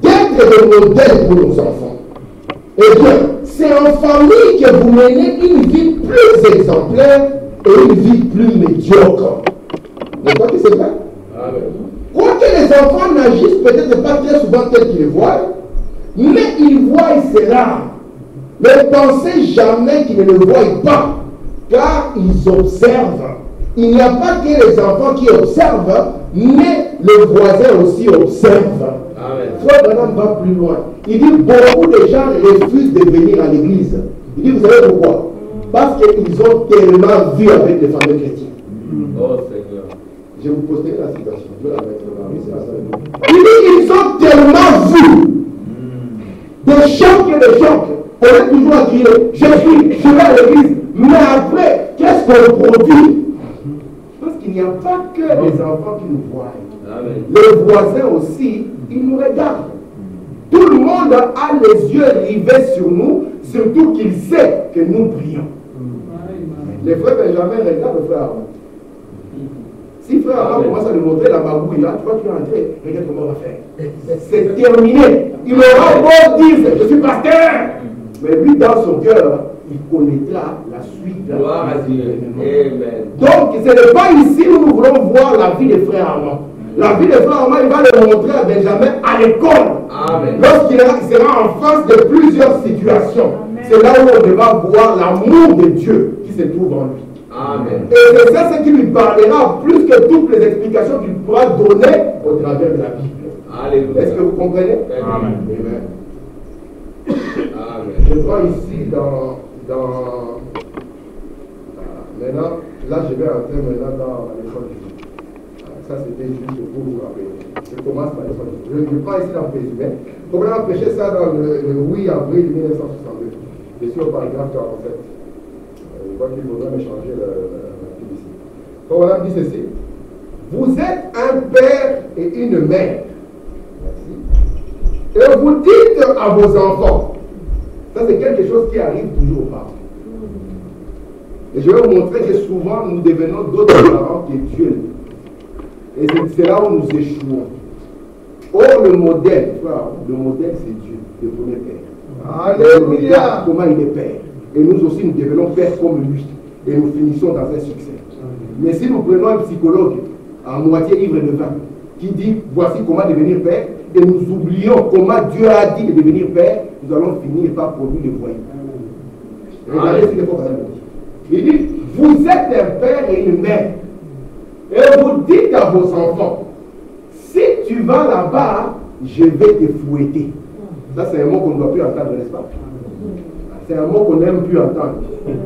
Speaker 1: d'être le modèle pour nos enfants. Eh bien, c'est en famille que vous menez une vie plus exemplaire et une vie plus médiocre. N'est-ce pas que c'est vrai? Amen. Quoique les enfants n'agissent peut-être pas très souvent tel qu'ils voient, mais ils voient cela. Ne pensez jamais qu'ils ne le voient pas, car ils observent. Il n'y a pas que les enfants qui observent, mais le voisin aussi observe. Frère Branham va plus loin. Il dit beaucoup de gens refusent de venir à l'église. Il dit, vous savez pourquoi? Parce qu'ils ont tellement vu avec les familles chrétiennes.
Speaker 2: Oh Seigneur.
Speaker 1: Je vous posterai la citation. Il dit, ils ont tellement vu des chocs et des chocs. On est toujours à crier, je vais à l'église. Mais après, qu'est-ce qu'on produit? Parce qu'il n'y a pas que les enfants qui nous voient. Amen. Les voisins aussi, ils nous regardent. Tout le monde a les yeux rivés sur nous, surtout qu'il sait que nous prions. Les frères Benjamin regardent le frère Aaron. Si frère Aaron commence à lui montrer la magouille, là, tu vois, tu vas entrer, regarde comment on va faire. C'est terminé. Il aura beau dire, je suis pasteur. Mais lui, dans son cœur, il connaîtra la suite.
Speaker 2: Gloire à Dieu. Amen.
Speaker 1: Donc, ce n'est pas ici où nous voulons voir la vie des frères Aaron. La vie des frères Aaron, il va le montrer à Benjamin à l'école. Lorsqu'il sera en face de plusieurs situations. C'est là où on va voir l'amour de Dieu qui se trouve en lui.
Speaker 2: Amen.
Speaker 1: Et c'est ça ce qui lui parlera plus que toutes les explications qu'il pourra donner au travers de la Bible.
Speaker 2: Alléluia.
Speaker 1: Est-ce que vous comprenez?
Speaker 2: Amen.
Speaker 1: Amen.
Speaker 2: Amen.
Speaker 1: Je vois ici dans maintenant, là je vais entrer maintenant dans l'école de vie. Ça c'était juste pour vous rappeler. Je commence par l'école de vie. Je prends ici dans le résumé. Comme on a prêché ça dans le 8 avril 1962. Je suis au paragraphe 47. Je crois qu'il faudrait me changer la publicité. Comme on a dit ceci. Vous êtes un père et une mère. Merci. Et vous dites à vos enfants. Ça, c'est quelque chose qui arrive toujours aux parents. Et je vais vous montrer que souvent, nous devenons d'autres parents que Dieu. Et c'est là où nous échouons. Or, le modèle, c'est Dieu, le premier Père.
Speaker 3: Alléluia.
Speaker 1: Comment il est Père. Et nous aussi, nous devenons Père comme lui. Et nous finissons dans un succès. Mais si nous prenons un psychologue, à moitié ivre de vin, qui dit, voici comment devenir Père, et nous oublions comment Dieu a dit de devenir Père, nous allons finir par produire des voyous. Regardez ce qu'il faut faire. Il dit, vous êtes un père et une mère. Et vous dites à vos enfants, si tu vas là-bas, je vais te fouetter. Ça, c'est un mot qu'on ne doit plus entendre, n'est-ce pas? C'est un mot qu'on n'aime plus entendre.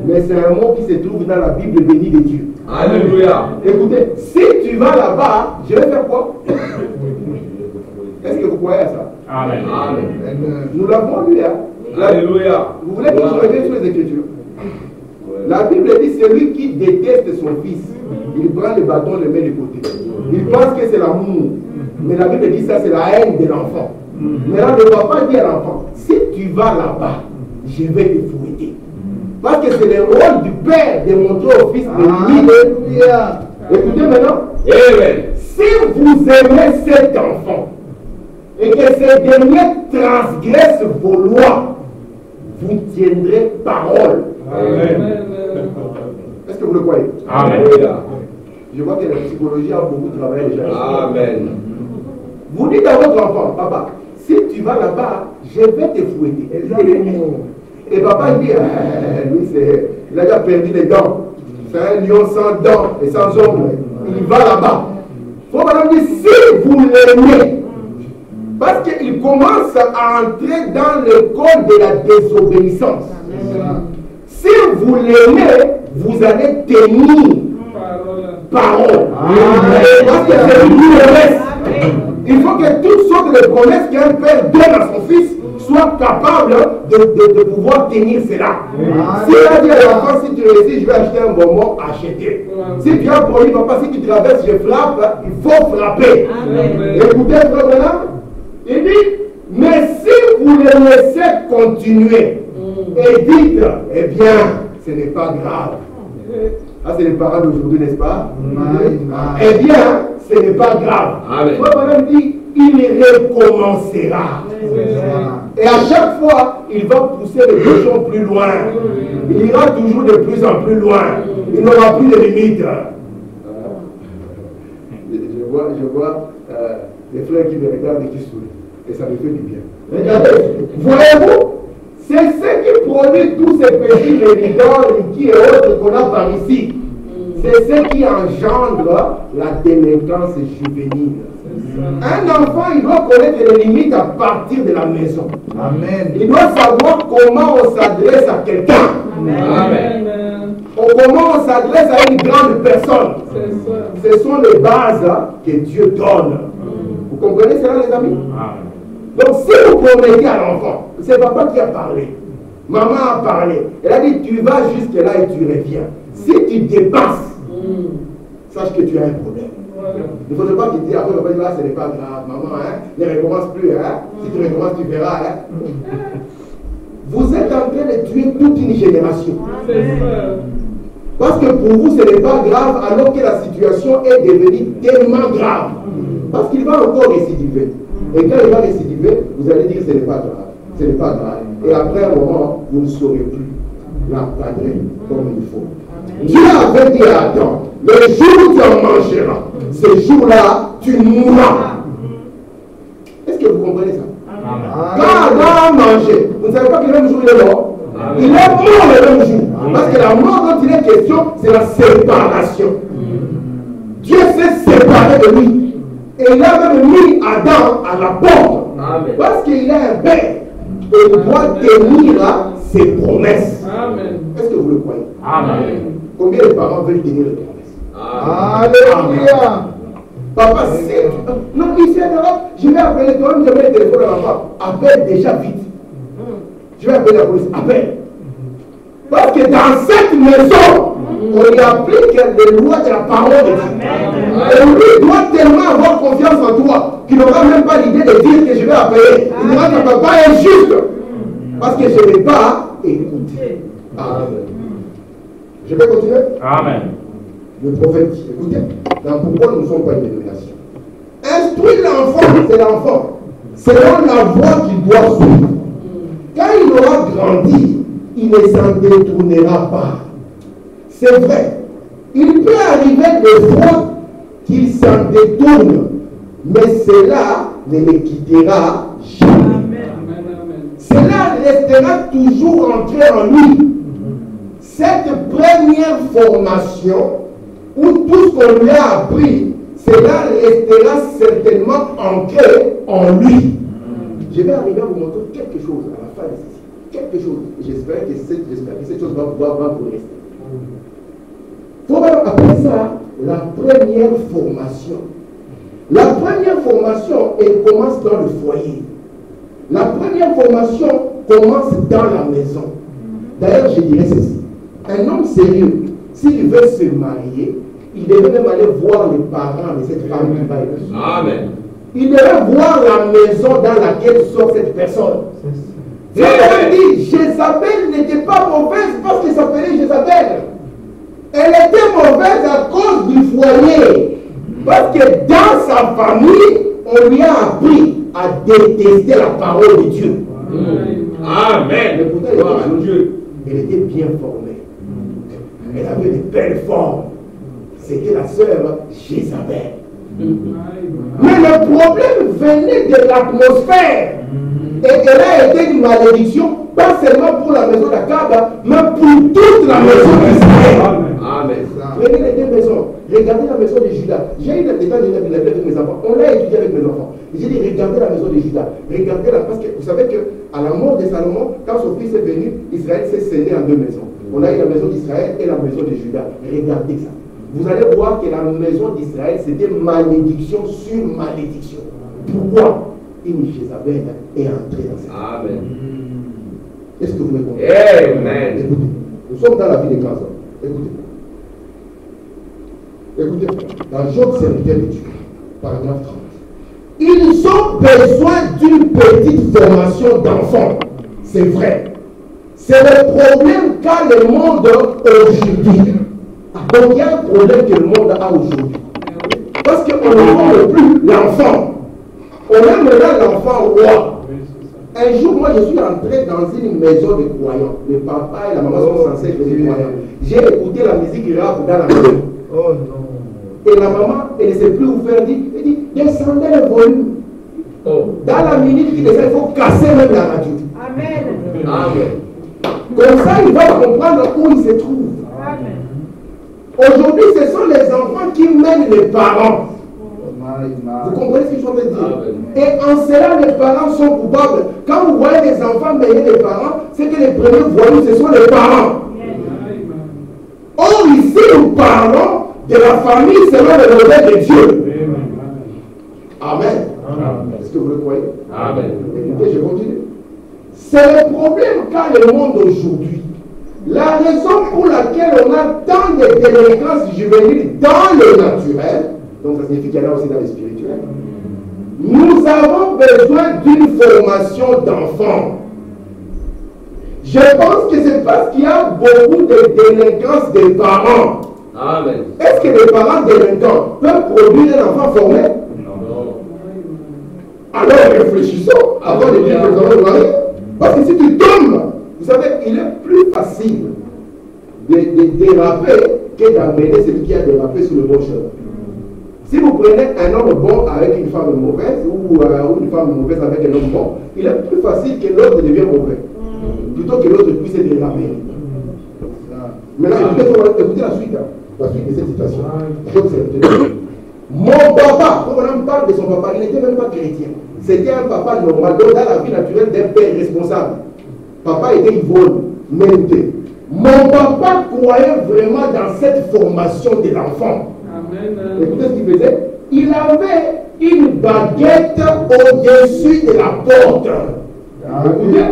Speaker 1: Mais c'est un mot qui se trouve dans la Bible bénie de Dieu.
Speaker 2: Alléluia.
Speaker 1: Écoutez, si tu vas là-bas, je vais faire quoi? Est-ce que vous croyez à ça?
Speaker 2: Amen. Amen.
Speaker 1: Nous l'avons lu, hein?
Speaker 2: Alléluia.
Speaker 1: Vous voulez que je revienne sur les Écritures? La Bible dit, celui qui déteste son fils, il prend le bâton, le met de côté. Il pense que c'est l'amour. Mais la Bible dit ça, c'est la haine de l'enfant. Maintenant, le papa dit à l'enfant, si tu vas là-bas, je vais te fouetter. Parce que c'est le rôle du père de montrer au fils de lui. Écoutez maintenant.
Speaker 2: Amen.
Speaker 1: Si vous aimez cet enfant et que ce dernier transgresse vos lois, vous tiendrez parole.
Speaker 2: Amen.
Speaker 1: Est-ce que vous le croyez?
Speaker 2: Amen.
Speaker 1: Je vois que la psychologie a beaucoup travaillé déjà.
Speaker 2: Amen.
Speaker 1: Vous dites à votre enfant, papa, si tu vas là-bas, je vais te fouetter. Et papa dit, lui, il a déjà perdu les dents. C'est un lion sans dents et sans ongles. Il va là-bas. Il faut maintenant dire, si vous l'aimez, parce qu'il commence à entrer dans le code de la désobéissance. Si vous l'aimez, vous allez tenir parole. Parce que c'est une promesse. Il faut que toutes sortes de promesses qu'un père donne à son fils soient capables de pouvoir tenir cela. Si il a dit à l'enfant, si tu réussis, je vais acheter un bonbon, acheter. Si tu as promis, papa, si tu traverses, je frappe, il faut frapper. Écoutez, frère Branham, il dit, mais si vous le laissez continuer et dites, eh bien, ce n'est pas grave. Ah, c'est les parents d'aujourd'hui, n'est-ce pas? Eh bien, ce n'est pas grave. Frère Branham dit, il recommencera. Et à chaque fois, il va pousser le cochon plus loin. Il ira toujours de plus en plus loin. Il n'aura plus de limites. Je vois les frères qui me regardent et qui sourient. Et ça me fait du bien. Regardez, voyez-vous, c'est ce qui produit tous ces petits méridors, liquides et autres qu'on a par ici. C'est ce qui engendre la délinquance juvénile. Un enfant, il doit connaître les limites à partir de la maison. Amen. Il doit savoir comment on s'adresse à quelqu'un. Amen. Comment on s'adresse à une grande personne. Ce sont les bases que Dieu donne. Vous comprenez cela, les amis? Amen. Donc, si vous promettez à l'enfant, c'est papa qui a parlé, maman a parlé, elle a dit tu vas jusque là et tu reviens. Si tu dépasses, sache que tu as un problème. Il ne faudrait pas qu'il dise après, papa dit là, ce n'est pas grave, maman, hein, ne recommence plus, hein. Si tu recommences, tu verras. Hein. Vous êtes en train de tuer toute une génération. Parce que pour vous, ce n'est pas grave, alors que la situation est devenue tellement grave. Parce qu'il va encore récidiver. Et quand il va récidiver, vous allez dire que ce n'est pas grave. Ce n'est pas grave. Et après un moment, vous ne saurez plus l'encadrer comme il faut. Dieu avait dit à Adam, le jour où tu en mangeras, ce jour-là, tu mourras. Est-ce que vous comprenez ça? Quand Adam a mangé, vous ne savez pas que le même jour il est mort? Il est mort le même jour. Parce que la mort dont il est question, c'est la séparation. Dieu s'est séparé de lui. Et il a même mis Adam à la porte. Parce qu'il est un père. Et il doit tenir ses promesses. Est-ce que vous le croyez? Amen. Combien de parents veulent tenir les promesses? Alléluia. Papa, si... Non, ici en Europe, je vais appeler toi-même, je mets le téléphone à l'enfant. Appelle déjà vite. Je vais appeler la police. Appelle. Parce que dans cette maison, on y applique les lois de la parole de Dieu. Et lui doit tellement avoir confiance en toi qu'il n'aura même pas l'idée de dire que je vais appeler. Il dira que papa est juste. Parce que je ne vais pas écouter. Amen. Je vais continuer? Amen. Le prophète dit, écoutez, dans pourquoi nous ne sommes pas une dénomination. Instruire l'enfant, c'est l'enfant. Selon la voie qu'il doit suivre. Quand il aura grandi, il ne s'en détournera pas. C'est vrai. Il peut arriver des fois qu'il s'en détourne, mais cela ne le quittera jamais. Cela restera toujours ancré en lui. Cette première formation où tout ce qu'on lui a appris, cela restera certainement ancré en lui. Je vais arriver à vous montrer quelque chose à la fin de ceci. Quelque chose. J'espère que cette chose va vous rester. Il faut appeler ça la première formation. La première formation, elle commence dans le foyer. La première formation commence dans la maison. D'ailleurs, je dirais ceci. Un homme sérieux, s'il veut se marier, il devrait même aller voir les parents de cette femme qui va épouser.
Speaker 2: Amen.
Speaker 1: Il devrait voir la maison dans laquelle sort cette personne. Dieu dit, Jézabel n'était pas mauvaise parce qu'elle s'appelait Jézabel. Elle était mauvaise à cause du foyer. Parce que dans sa famille, on lui a appris à détester la parole de Dieu.
Speaker 2: Amen.
Speaker 1: Mais pourtant, elle était bien formée. Elle avait de belles formes. C'était la sœur Jézabel. Mais le problème venait de l'atmosphère. Et elle a été une malédiction, pas seulement pour la maison d'Akab, mais pour toute la maison d'Israël.
Speaker 2: Amen.
Speaker 1: Prenez les deux maisons. Regardez la maison de Judas. J'ai eu le détail de avec mes enfants. On l'a étudié avec mes enfants. J'ai dit, regardez la maison de Judas. Regardez-la, parce que vous savez qu'à la mort de Salomon, quand son fils est venu, Israël s'est scellé en deux maisons. On a eu la maison d'Israël et la maison de Judas. Regardez ça. Vous allez voir que la maison d'Israël, c'était malédiction sur malédiction. Pourquoi? Une Jézabel est entrée dans cette.
Speaker 2: Amen.
Speaker 1: Est-ce que vous me comprenez?
Speaker 2: Amen.
Speaker 1: Écoutez, nous sommes dans la vie des grands hommes. Écoutez. Écoutez, dans Job, serviteur de Dieu, paragraphe 30. Ils ont besoin d'une petite formation d'enfants. C'est vrai. C'est le problème qu'a le monde aujourd'hui. Donc il y a un problème que le monde a aujourd'hui. Parce qu'on ne forme plus l'enfant. On aime maintenant l'enfant roi. Un jour, moi, je suis entré dans une maison de croyants. Le papa et la maman sont censés être des croyants. J'ai écouté la musique rap dans la maison.
Speaker 3: Oh non.
Speaker 1: Et la maman, elle ne sait plus où faire. Elle dit, descendez le volume.
Speaker 2: Oh.
Speaker 1: Dans la minute qui descend, il faut casser même la radio.
Speaker 4: Amen.
Speaker 2: Amen.
Speaker 1: Comme ça, il va comprendre où il se trouve.
Speaker 4: Amen.
Speaker 1: Aujourd'hui, ce sont les enfants qui mènent les parents. Vous comprenez ce que je suis en train de dire?
Speaker 2: Amen.
Speaker 1: Et en cela, les parents sont coupables. Quand vous voyez les enfants mener les parents, c'est que les premiers voyous, ce sont les parents. Or, ici, nous parlons de la famille selon le modèle de Dieu. Amen. Est-ce que vous le croyez?
Speaker 2: Amen.
Speaker 1: Écoutez, je continue. C'est le problème qu'a le monde aujourd'hui. La raison pour laquelle on a tant de délinquance juvénile dans le naturel, donc ça signifie qu'il y en a aussi dans le spirituel, nous avons besoin d'une formation d'enfants. Je pense que c'est parce qu'il y a beaucoup de délinquance des parents.
Speaker 2: Amen.
Speaker 1: Est-ce que les parents délinquants peuvent produire un enfant formé?
Speaker 2: Non.
Speaker 1: Alors réfléchissons avant de dire que nous allons nous marier. Parce que si tu tombes, vous savez, il est plus facile de déraper que d'amener celui qui a dérapé sur le bon chemin. Si vous prenez un homme bon avec une femme mauvaise ou une femme mauvaise avec un homme bon, il est plus facile que l'autre devienne mauvais. Plutôt que l'autre puisse être dérapé. Maintenant, écoutez la suite. La suite de cette citation. Mon papa, quand on parle de son papa, il n'était même pas chrétien. C'était un papa normal, donc dans la vie naturelle d'un père responsable. Papa était Yvonne, menté. Mon papa croyait vraiment dans cette formation de l'enfant. Écoutez ce qu'il faisait. Il avait une baguette au-dessus de la porte. Écoutez,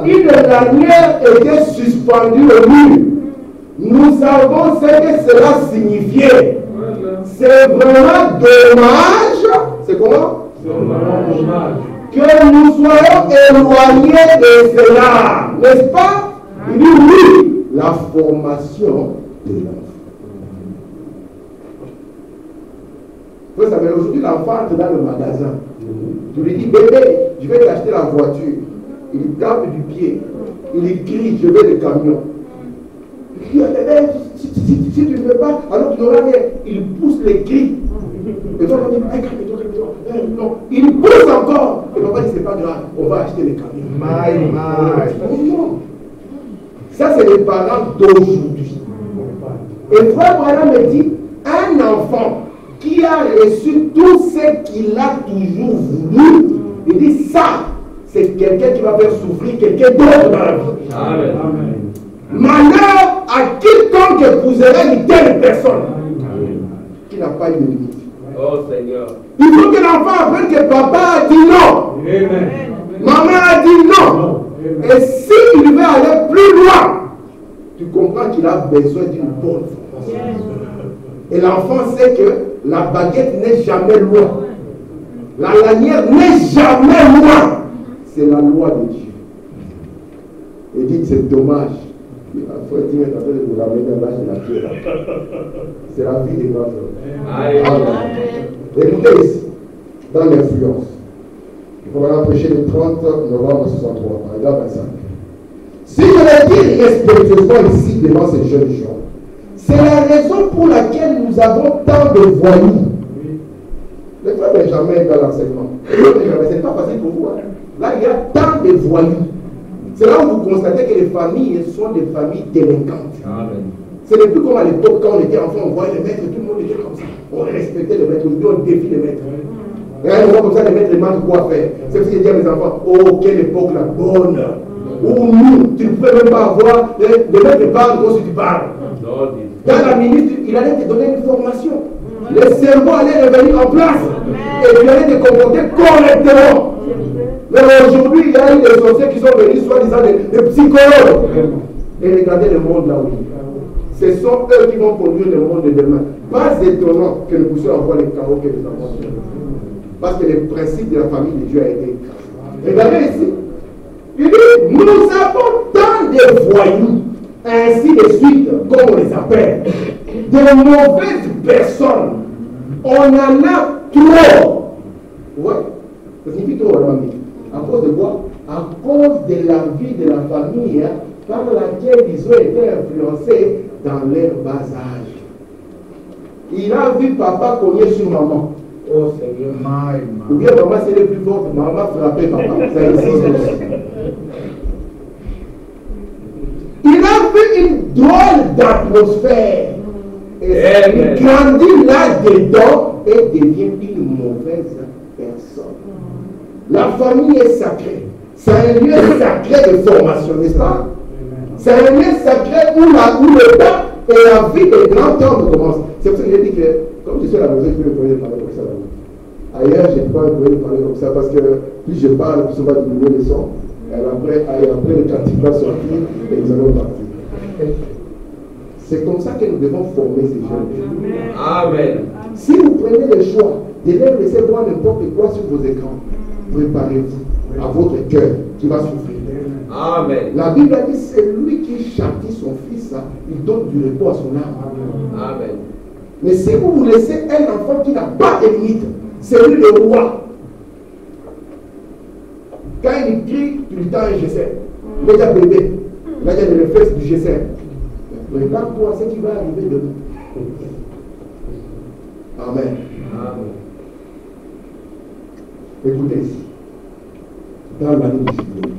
Speaker 1: une lanière était suspendue au mur. Nous savons ce que cela signifiait. C'est vraiment dommage. C'est comment? Que nous soyons éloignés de cela. N'est-ce pas? Il dit oui, la formation de l'enfant. Vous savez, aujourd'hui, l'enfant entre dans le magasin. Tu lui dis, bébé, je vais t'acheter la voiture. Il tape du pied. Il crie, je veux le camion. Il dit, bébé, si tu ne veux pas, alors tu n'auras rien. Il pousse les cris. Et toi, on dit, calme-toi. Non, il pousse encore. Et papa dit, c'est pas grave, on va acheter les camions. Ça, c'est les parents d'aujourd'hui. Et frère Branham me dit, Un enfant qui a reçu tout ce qu'il a toujours voulu, il dit ça, c'est quelqu'un qui va faire souffrir quelqu'un d'autre dans la vie.
Speaker 2: Amen.
Speaker 1: Malheur à quiconque épouserait une telle personne qui n'a pas eu de limite.
Speaker 2: Oh Seigneur.
Speaker 1: Il faut que l'enfant apprenne que papa a dit non.
Speaker 3: Amen.
Speaker 1: Maman a dit non. Et s'il veut aller plus loin, tu comprends qu'il a besoin d'une bonne formation. Et l'enfant sait que la baguette n'est jamais loin. La lanière n'est jamais loin. C'est la loi de Dieu. Et dit que c'est dommage. Il faut dire que vous ramenez à l'âge de la pierre. C'est la vie des grands hommes. Amen. Écoutez ici, dans l'influence. Il faut maintenant prêcher le 30 novembre 63, paragraphe 25. Si je le dis respectueusement ici devant ces jeunes gens, c'est la raison pour laquelle nous avons tant de voyous. Le frère Benjamin est dans l'enseignement. Ce n'est pas facile pour vous. Là, il y a tant de voyous. C'est là où vous constatez que les familles sont des familles délinquantes. Amen. Ce n'est plus comme à l'époque quand on était enfant, on voyait les maîtres, tout le monde était comme ça. On respectait les maîtres, on défie les maîtres. Et là, on voit comme ça, les maîtres demandent quoi faire. C'est ce que je dis à mes enfants. Oh, quelle époque la bonne. Où nous, tu ne pouvais même pas avoir, les maîtres parlent comme si tu parles. Dans la minute, il allait te donner une formation. Le cerveau allait revenir en place. Et tu allais te comporter correctement. Mais aujourd'hui, il y a eu des sorciers qui sont venus, soi-disant des psychologues. Et regardez le monde là où il est. Ce sont eux qui vont conduire le monde de demain. Pas étonnant que nous puissions avoir les chaos que nous avons. Parce que le principe de la famille de Dieu a été écrasé. Regardez ici. Il dit, nous avons tant de voyous, ainsi de suite, comme on les appelle, de mauvaises personnes. On en a trop. Ouais, ça signifie trop, madame. À cause de quoi? À cause de la vie de la famille par laquelle ils ont été influencés dans leur bas âge. Il a vu papa cogner sur maman. Oh Seigneur. Ou bien maman c'est le plus fort, maman frappait papa. Ça existe aussi. Il a vu une drôle d'atmosphère. Et il grandit là-dedans et devient une mauvaise personne. La famille est sacrée. C'est un lieu sacré de formation, n'est-ce pas? C'est un lieu sacré où le temps et la vie des grands hommes commencent. C'est pour ça que j'ai dit que, comme je suis à la maison, je peux me parler comme ça. Ailleurs, je n'ai pas envie de parler comme ça parce que plus je parle, plus on va diminuer le son. Et après le cantique va sortir et nous allons partir. C'est comme ça que nous devons former ces jeunes. Amen. Si vous prenez le choix de les laisser voir n'importe quoi sur vos écrans, préparez-vous à votre cœur qui va souffrir. Amen. La Bible a dit c'est lui qui châtie son fils, il donne du repos à son âme. Amen. Mais si vous laissez un enfant qui n'a pas de limite, c'est lui le roi. Quand il crie, tu lui tends un GSM. Il est déjà bébé. Il a déjà les réflexes du GSM. Regarde-toi ce qui va arriver demain. Amen. Amen. Écoutez ici. Dans l'année du jubilé.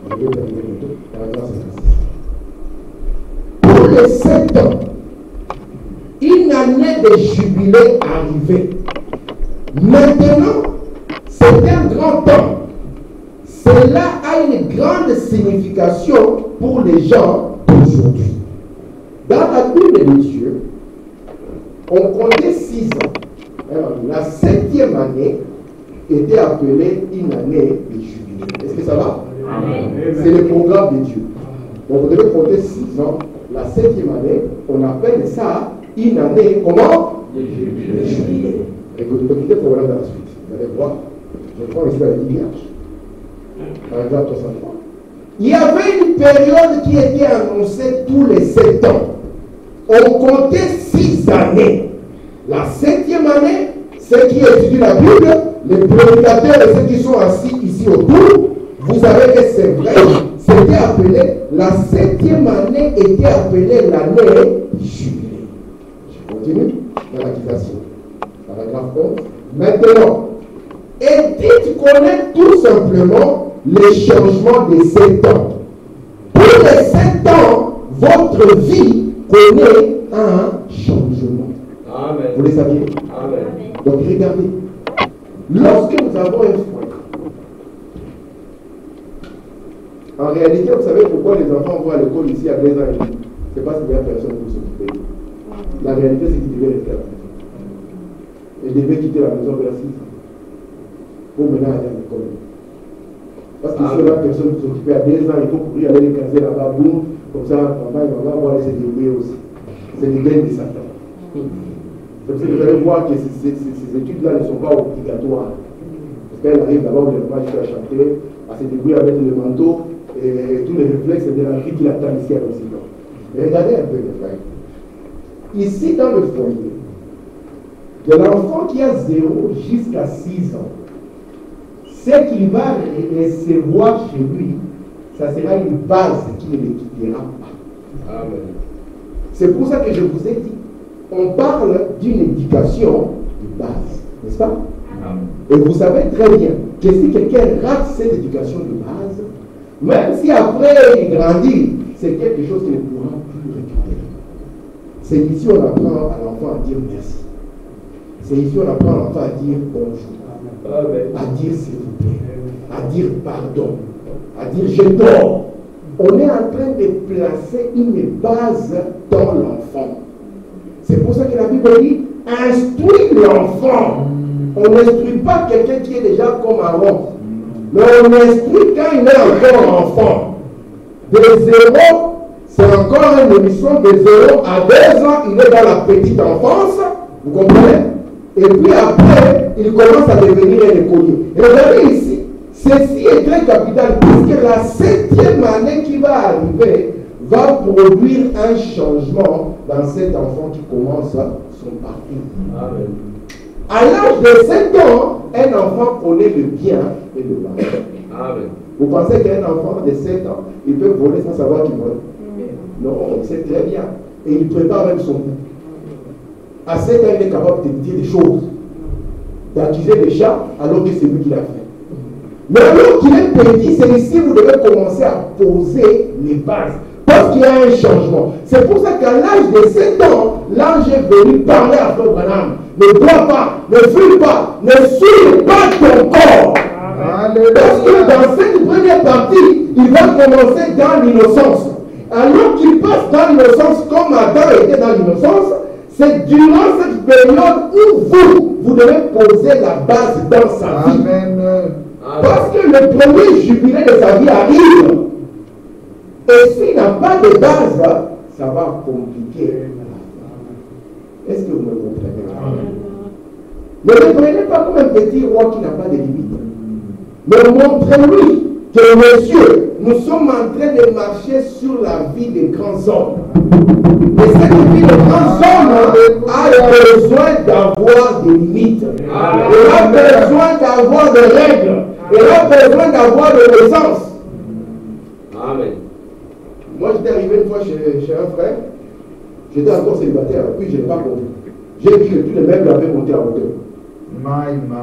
Speaker 1: On va terminer bientôt. Paragraphe 56. Pour les 7 ans, une année de jubilé arrivée. Maintenant, c'est un grand temps. Cela a une grande signification pour les gens d'aujourd'hui. Dans la Bible de Dieu, on comptait 6 ans. Alors, la 7e année était appelée une année de jubilé. Est-ce que ça va? C'est le programme de Dieu. Donc, vous devez compter 6 ans. La 7e année, on appelle ça une année, comment? De jubilé. Écoutez pour voilà dans la suite. Vous allez voir. Je prends ici la lignage. Paragraphe 63. Il y avait une période qui était annoncée tous les 7 ans. On comptait 6 années. La 7e année, ceux qui étudient la Bible, les prédicateurs et ceux qui sont assis ici autour, vous savez que c'est vrai. C'était appelé, la 7e année était appelée l'année jubilé. Je continue dans l'accusation. Paragraphe 11. Maintenant, et dites connaître tout simplement les changements des 7 ans. Pour les 7 ans, votre vie connaît un changement.
Speaker 2: Amen.
Speaker 1: Vous le saviez?
Speaker 2: Amen.
Speaker 1: Donc regardez, lorsque nous avons un foyer, en réalité, vous savez pourquoi les enfants vont à l'école ici à 2 ans et demi? C'est parce qu'il n'y a personne pour s'occuper. La réalité, c'est qu'ils devaient rester à la maison. Ils devaient quitter la maison vers 6 ans pour mener aller à l'école. Parce que si la personne pour s'occuper à 2 ans, il faut courir aller les caser là-bas, boum, comme ça, maman et maman vont aller se débrouiller aussi. C'est des gains de Satan. C'est pour ça que vous allez voir que ces études-là ne sont pas obligatoires. Parce qu'elle arrive d'abord au développement jusqu'à chanter, à se débrouiller avec le manteau et tous les réflexes de la vie qui l'attend ici à l'Occident. Mais regardez un peu les frères. Ici dans le foyer, de l'enfant qui a 0 jusqu'à 6 ans, ce qu'il va recevoir chez lui, ça sera une base qui ne le quittera pas.
Speaker 2: Amen.
Speaker 1: C'est pour ça que je vous ai dit, on parle d'une éducation de base, n'est-ce pas?
Speaker 2: Amen.
Speaker 1: Et vous savez très bien que si quelqu'un rate cette éducation de base, même si après il grandit, c'est quelque chose qu'il ne pourra plus récupérer. C'est ici on apprend à l'enfant à dire merci. C'est ici on apprend à l'enfant à dire bonjour, à dire s'il vous plaît, à dire pardon, à dire je dors. On est en train de placer une base dans l'enfant. C'est pour ça que la Bible dit instruis l'enfant. On n'instruit pas quelqu'un qui est déjà comme Aaron, mais on instruit quand il est encore enfant. De 0, c'est encore une émission de 0 à 2 ans, il est dans la petite enfance, vous comprenez? Et puis après, il commence à devenir un écolier. Et regardez ici, ceci est très capital, puisque la 7e année qui va arriver va produire un changement dans cet enfant qui commence son parcours.
Speaker 2: Amen.
Speaker 1: À l'âge de 7 ans, un enfant connaît le bien et le mal.
Speaker 2: Amen.
Speaker 1: Vous pensez qu'un enfant de 7 ans, il peut voler sans savoir qu'il vole? Non, il sait très bien. Et il prépare même son coup. À 7 ans, il est capable de dire des choses, d'accuser les chats alors que c'est lui qui l'a fait. Mais alors qu'il est petit, c'est ici que vous devez commencer à poser les bases. Parce qu'il y a un changement. C'est pour ça qu'à l'âge de 7 ans, l'ange est venu parler à Frère Branham. Ne bois pas, ne fuis pas, ne souille pas ton corps. Parce que dans cette première partie, il va commencer dans l'innocence. Alors qu'il passe dans l'innocence comme Adam était dans l'innocence, c'est durant cette période où vous devez poser la base dans sa vie.
Speaker 3: Amen.
Speaker 1: Parce que le premier jubilé de sa vie arrive. Et s'il n'a pas de base, ça va compliquer. Est-ce que vous me comprenez? Ne le prenez pas comme un petit roi qui n'a pas de limite. Mais montrez-lui que, monsieur, nous sommes en train de marcher sur la vie des grands hommes. Et cette vie des grands hommes a besoin d'avoir des limites. Elle a besoin d'avoir des règles. Elle a besoin d'avoir de l'essence.
Speaker 2: Amen.
Speaker 1: Moi, j'étais arrivé une fois chez un frère. J'étais encore célibataire, puis je n'ai pas compris. J'ai vu que tous les meubles avaient monté à hauteur.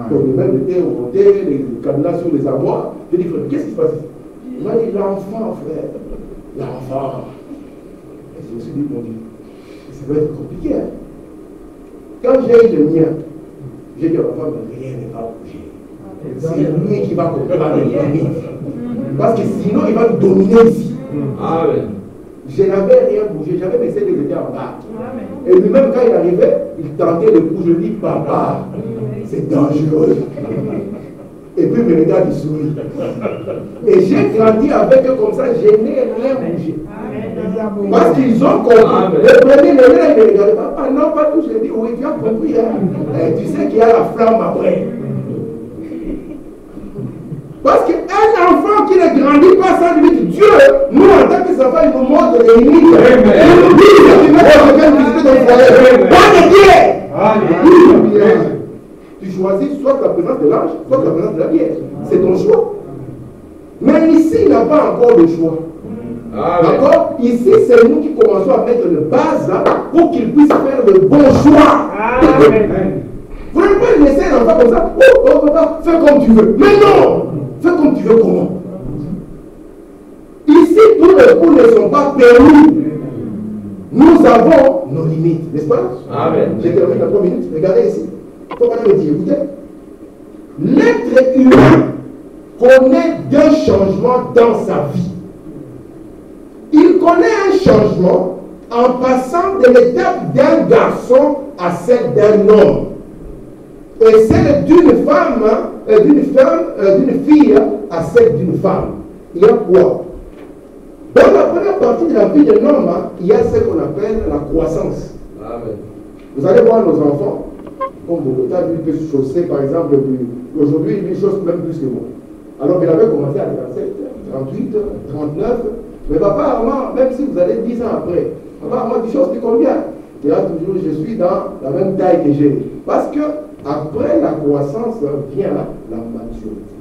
Speaker 1: Donc les meubles étaient montés, les cadenas sur les armoires. J'ai dit, frère, qu'est-ce qui se passe ici? Il m'a dit, l'enfant, frère. L'enfant. Et je me suis dit, mon Dieu, ça va être compliqué. Hein? Quand j'ai eu le mien, j'ai dit, l'enfant, rien ne va bouger. C'est lui qui va comprendre les limites. Parce que sinon, il va nous dominer ici.
Speaker 2: Amen.
Speaker 1: Je n'avais rien bougé, j'avais mes selles étaient en bas. Et lui-même, quand il arrivait, il tentait le coup. Je dis, papa, c'est dangereux. Et puis, il me regarde, il sourit. Et j'ai grandi avec eux comme ça, je n'ai rien bougé. Parce qu'ils ont compris. Le premier, il me regardait, papa, non, pas tout. Je dis, oui, tu as compris. Hein? Et tu sais qu'il y a la flamme après. Parce qu'un enfant qui ne grandit pas sans limite, Dieu, nous en tant que enfants, il nous montre les limites. Il nous dit que tu veux quelqu'un visiter ton foyer. Pas de bière. Tu choisis soit la présence de l'ange, soit la présence de la bière. C'est ton choix. Mais ici, il n'a pas encore le choix. D'accord? Ici, c'est nous qui commençons à mettre le base pour qu'il puisse faire le bon choix. Vous n'allez pas laisser l'enfant comme ça. Oh, papa, fais comme tu veux. Mais non! Fais comme tu veux, comment? Ici, tous les coups ne sont pas permis. Nous avons nos limites, n'est-ce pas?
Speaker 2: Amen.
Speaker 1: J'ai terminé dans 3 minutes. Regardez ici. Il faut pas me dire, écoutez. L'être humain connaît deux changements dans sa vie. Il connaît un changement en passant de l'étape d'un garçon à celle d'un homme. Et celle d'une femme, d'une fille à celle d'une femme. Il y a quoi? Dans la première partie de la vie d'un homme, il y a ce qu'on appelle la croissance.
Speaker 2: Amen.
Speaker 1: Vous allez voir nos enfants, comme Bogota, lui peut chausser par exemple, aujourd'hui il chausse même plus que moi. Alors il avait commencé à 37, 38, 39, mais papa, maman, même si vous allez 10 ans après, papa, maman, tu choses, tu combien? Et là toujours, je suis dans la même taille que j'ai. Parce que après la croissance vient la maturité.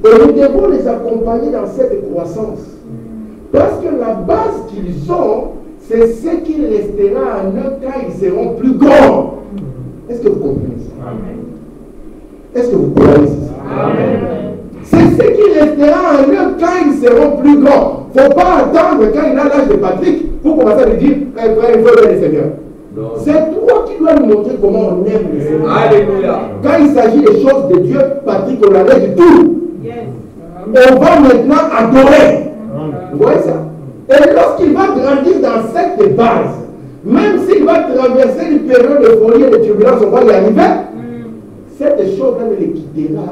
Speaker 1: Et nous devons les accompagner dans cette croissance. Parce que la base qu'ils ont, c'est ce qui restera en eux quand ils seront plus grands. Est-ce que vous comprenez ça? Est-ce que vous croyez ça? C'est ce qui restera en eux quand ils seront plus grands. Il ne faut pas attendre quand il a l'âge de Patrick pour commencer à lui dire, frère, il faut aimer le Seigneur. C'est toi qui dois nous montrer comment on aime le Seigneur.
Speaker 2: Alléluia.
Speaker 1: Quand il s'agit des choses de Dieu, Patrick, on la laisse du tout. On va maintenant adorer. Vous voyez ça? Et lorsqu'il va grandir dans cette base, même s'il va traverser une période de folie et de turbulence, on va y arriver, cette chose-là ne les quittera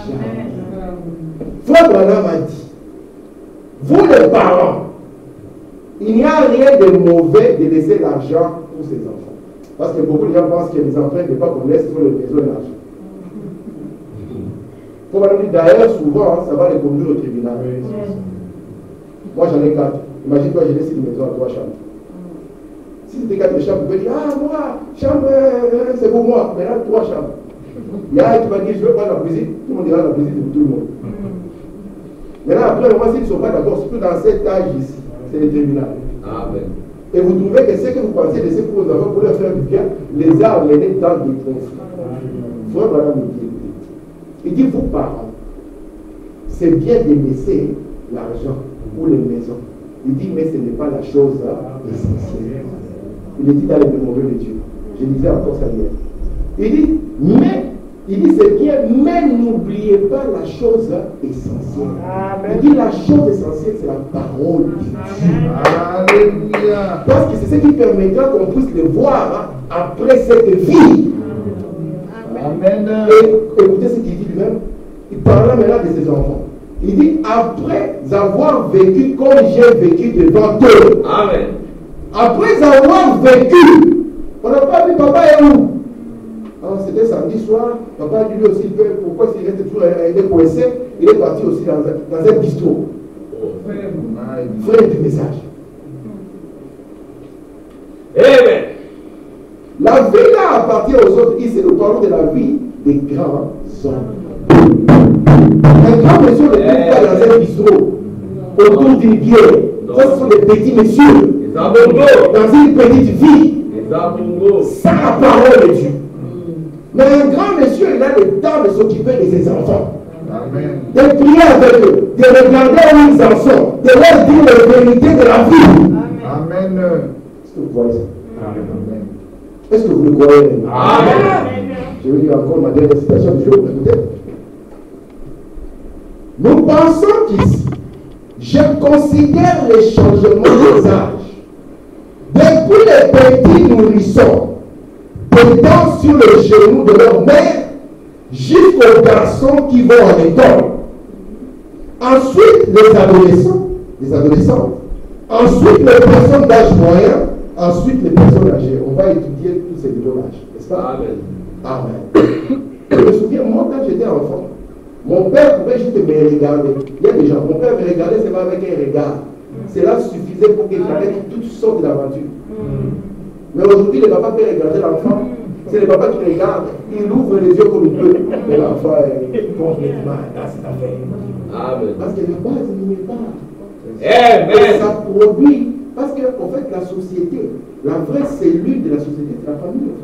Speaker 1: jamais. Frère Branham a dit, vous les parents, il n'y a rien de mauvais de laisser l'argent pour ses enfants. Parce que beaucoup de gens pensent que les enfants ne peuvent pas qu'on laisse pour les besoins de l'argent. D'ailleurs, souvent, ça va les conduire au tribunal. Moi, j'en ai 4. Imagine-toi, j'ai laissé une maison à 3 chambres. Si c'était 4 chambres, vous pouvez dire, ah, moi, chambre, c'est pour moi. Mais là, 3 chambres. Il y a un qui va dire, je veux prendre la cuisine. Tout le monde dira la cuisine, c'est pour tout le monde. Maintenant, après, moi, s'ils ne sont pas d'accord, surtout dans cet âge ici, c'est le tribunal.
Speaker 2: Amen.
Speaker 1: Et vous trouvez que ce que vous pensez laisser pour vos enfants, pour leur faire du bien, les a amenés dans des conflits. Frère Branham me dit, il dit, vous parents, c'est bien de laisser l'argent ou les maisons. Il dit, mais ce n'est pas la chose essentielle. Il le dit dans les mémoires de Dieu. Je disais encore ça hier. Il dit, c'est bien, mais n'oubliez pas la chose essentielle. Amen. Il dit, la chose essentielle, c'est la parole de Dieu.
Speaker 3: Alléluia.
Speaker 1: Parce que c'est ce qui permettra qu'on puisse le voir après cette vie.
Speaker 3: Amen.
Speaker 1: Et écoutez ce qu'il dit lui-même. Il parle maintenant de ses enfants. Il dit, après avoir vécu comme j'ai vécu devant eux.
Speaker 2: Amen.
Speaker 1: Après avoir vécu, on n'a pas vu papa est où? Alors c'était samedi soir, papa lui aussi, pourquoi s'il reste toujours coincé, il est parti aussi dans un bistrot. Frère du message.
Speaker 2: Amen.
Speaker 1: La vie là appartient aux autres. Ici, nous parlons de la vie des grands hommes. Un grand monsieur ne peut pas dans un bistrot autour d'une bière. Ça, ce sont des petits messieurs dans une petite vie. Sans la parole de Dieu. Mais un grand monsieur, il a le temps de s'occuper de ses enfants.
Speaker 3: Amen.
Speaker 1: De prier avec eux, de regarder où ils en sont, de leur dire la vérité de la vie.
Speaker 3: Amen.
Speaker 1: Est-ce que vous croyez ça?
Speaker 3: Amen.
Speaker 1: Est-ce que vous le croyez?
Speaker 2: Amen.
Speaker 1: Je vais dire encore ma dernière citation du jour. Écoutez. Nous pensons qu'ici, je considère les changements des âges. Depuis les petits nourrissons, pétant sur le genou de leur mère, jusqu'aux garçons qui vont en école. Ensuite, les adolescents. Ensuite, les personnes d'âge moyen. Ensuite, les personnes âgées. On va étudier tous ces niveaux d'âge. N'est-ce pas? Amen. Amen. Je me souviens, moi, quand j'étais enfant, mon père pouvait juste me regarder. Il y a des gens, mon père me regardait seulement avec un regard. Cela suffisait pour qu'il traverse toutes sortes d'aventures. Mais aujourd'hui, le papa peut regarder l'enfant. C'est le papa qui regarde, il ouvre les yeux comme il peut. Et l'enfant est complètement dans cette affaire. Amen. Parce que la base n'est pas.
Speaker 2: Amen.
Speaker 1: Ça produit. Parce qu'en fait, la société, la vraie cellule de la société, c'est la famille.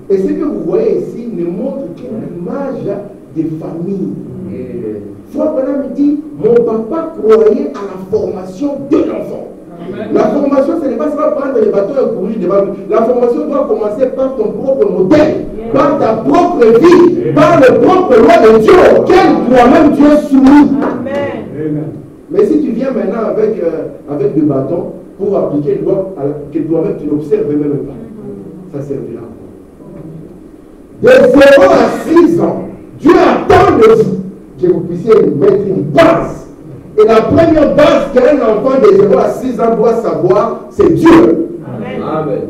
Speaker 1: Et ce que vous voyez ici ne montre qu'une image des familles. Frère Branham me dit, mon papa croyait à la formation de l'enfant. La formation, ce n'est pas seulement prendre les bateaux et courir devant lui. La formation doit commencer par ton propre modèle, par ta propre vie, par les propres lois de Dieu auxquelles toi-même tu es soumis.
Speaker 4: Amen.
Speaker 1: Mais si tu viens maintenant avec des bâtons pour appliquer une loi que toi-même tu n'observes même pas, ça servira. De 0 à 6 ans, Dieu attend de vous que vous puissiez mettre une base. Et la première base qu'un enfant de 0 à 6 ans doit savoir, c'est Dieu.
Speaker 2: Amen.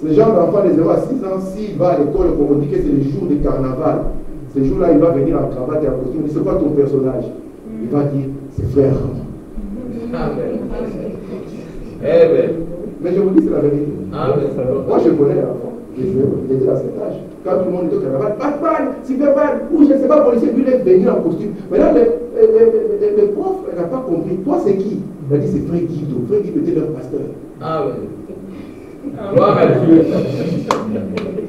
Speaker 1: Ce genre d'enfant de 0 à 6 ans, s'il va à l'école, comme on dit que c'est le jour du carnaval, ce jour-là, il va venir en cravate et en costume. C'est quoi ton personnage? Il va dire, c'est frère.
Speaker 2: Amen. Amen.
Speaker 1: Mais je vous dis, c'est la vérité.
Speaker 2: Amen.
Speaker 1: Moi, je connais l'enfant. Il était à cet âge. Quand tout le monde était au carnaval, Batman, Superman, ou je ne sais pas, policier, lui, il est venu en costume. Maintenant, le prof n'a pas compris. Toi, c'est qui? Il a dit, c'est Frère Guido. Frère Guido était leur pasteur.
Speaker 2: Amen. Gloire à Dieu.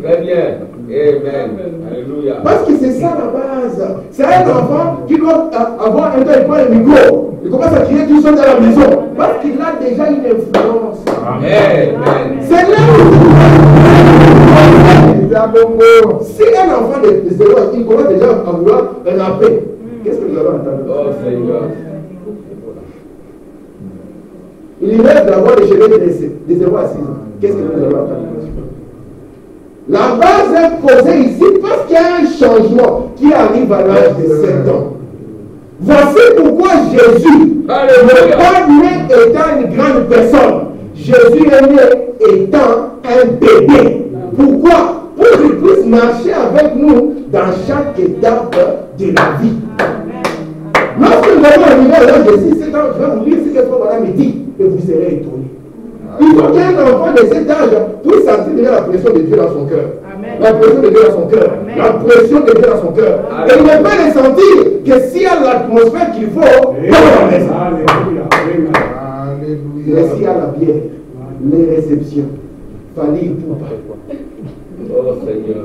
Speaker 2: Très bien. Amen. Alléluia.
Speaker 1: Parce que c'est ça la base. C'est un enfant qui doit avoir un temps, il prend le micro. Il commence à crier tout seul dans la maison. Parce qu'il a déjà une influence.
Speaker 2: Amen.
Speaker 1: C'est là où si un enfant de 0 ans, il commence déjà à vouloir rapper, qu'est-ce que nous allons entendre?
Speaker 2: Oh Seigneur.
Speaker 1: Il rêve d'avoir des cheveux de 0 à 6 ans. Qu'est-ce que nous allons entendre? La base est posée ici parce qu'il y a un changement qui arrive à l'âge de 7 ans. Voici pourquoi Jésus, le pas né étant une grande personne, Jésus est né étant un bébé. Pourquoi? Pour qu'il puisse marcher avec nous dans chaque étape de la vie. Lorsque nous allons arriver à l'âge de 6-7 ans, je vais vous lire ce que Madame me dit et vous serez étonnés. Il faut qu'un enfant de cet âge puisse sentir déjà la pression de Dieu dans son cœur. La pression de Dieu dans son cœur. La pression de Dieu dans son cœur. Et il ne peut le sentir que s'il y a l'atmosphère qu'il faut dans la maison. Et s'il y a la bière, les réceptions, fallait il pour pas.
Speaker 2: Oh Seigneur.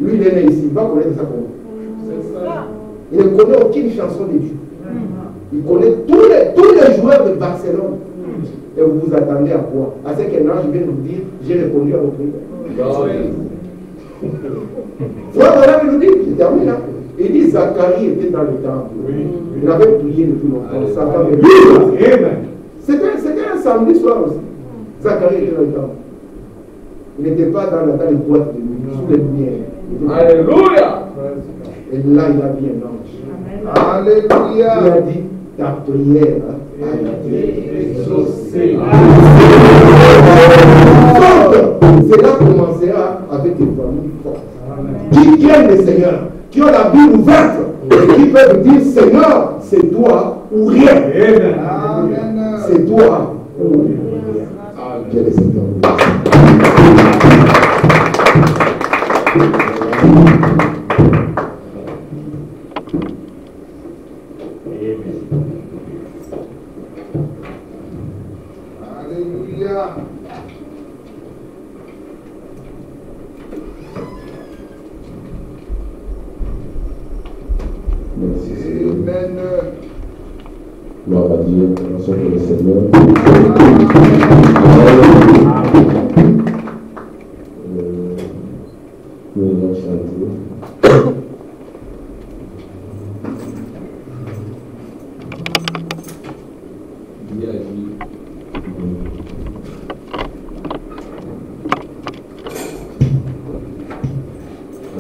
Speaker 1: Lui, il est né ici, il va connaître ça comme vous. Il ne connaît aucune chanson de Dieu. Il connaît tous les joueurs de Barcelone. Et vous vous attendez à quoi? À ce qu'un ange vienne nous dire, j'ai répondu à vos prières. Frère Madame nous dit, je termine là. Il dit, Zacharie était dans le temple. Il avait prié depuis longtemps. Satan est libre. C'était un samedi soir aussi. Zacharie était dans le temple. Il n'était pas dans les boîtes de nuit, sous les lumières.
Speaker 2: Alléluia.
Speaker 1: Et là, il a vu un ange.
Speaker 3: Alléluia.
Speaker 1: Il a dit, ta prière a été exaucée. Cela commencera avec des familles fortes. Qui craignent le Seigneur, qui ont la Bible ouverte et qui peuvent dire, Seigneur, c'est toi ou rien.
Speaker 3: Amen.
Speaker 1: C'est toi ou rien. Que le Seigneur vous bénisse.
Speaker 3: Alléluia.
Speaker 5: Merci Seigneur.
Speaker 3: Amen.
Speaker 5: Gloire à Dieu. Merci pour le Seigneur. Nous allons chanter.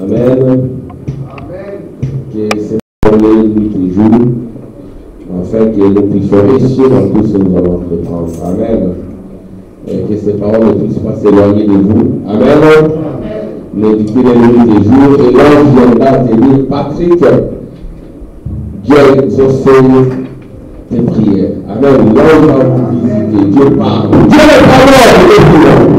Speaker 5: Amen.
Speaker 3: Amen.
Speaker 5: Que c'est nous toujours, afin que nous puissions réussir dans tout ce que nous allons entreprendre. Amen. Et que ces paroles ne puissent pas s'éloigner de vous. Amen. L'éduquer les nuits des jours. Et l'ange viendra te dire, Patrick, Dieu a exaucé tes prières. Amen. L'ange va vous visiter. Dieu parle. Dieu est parole.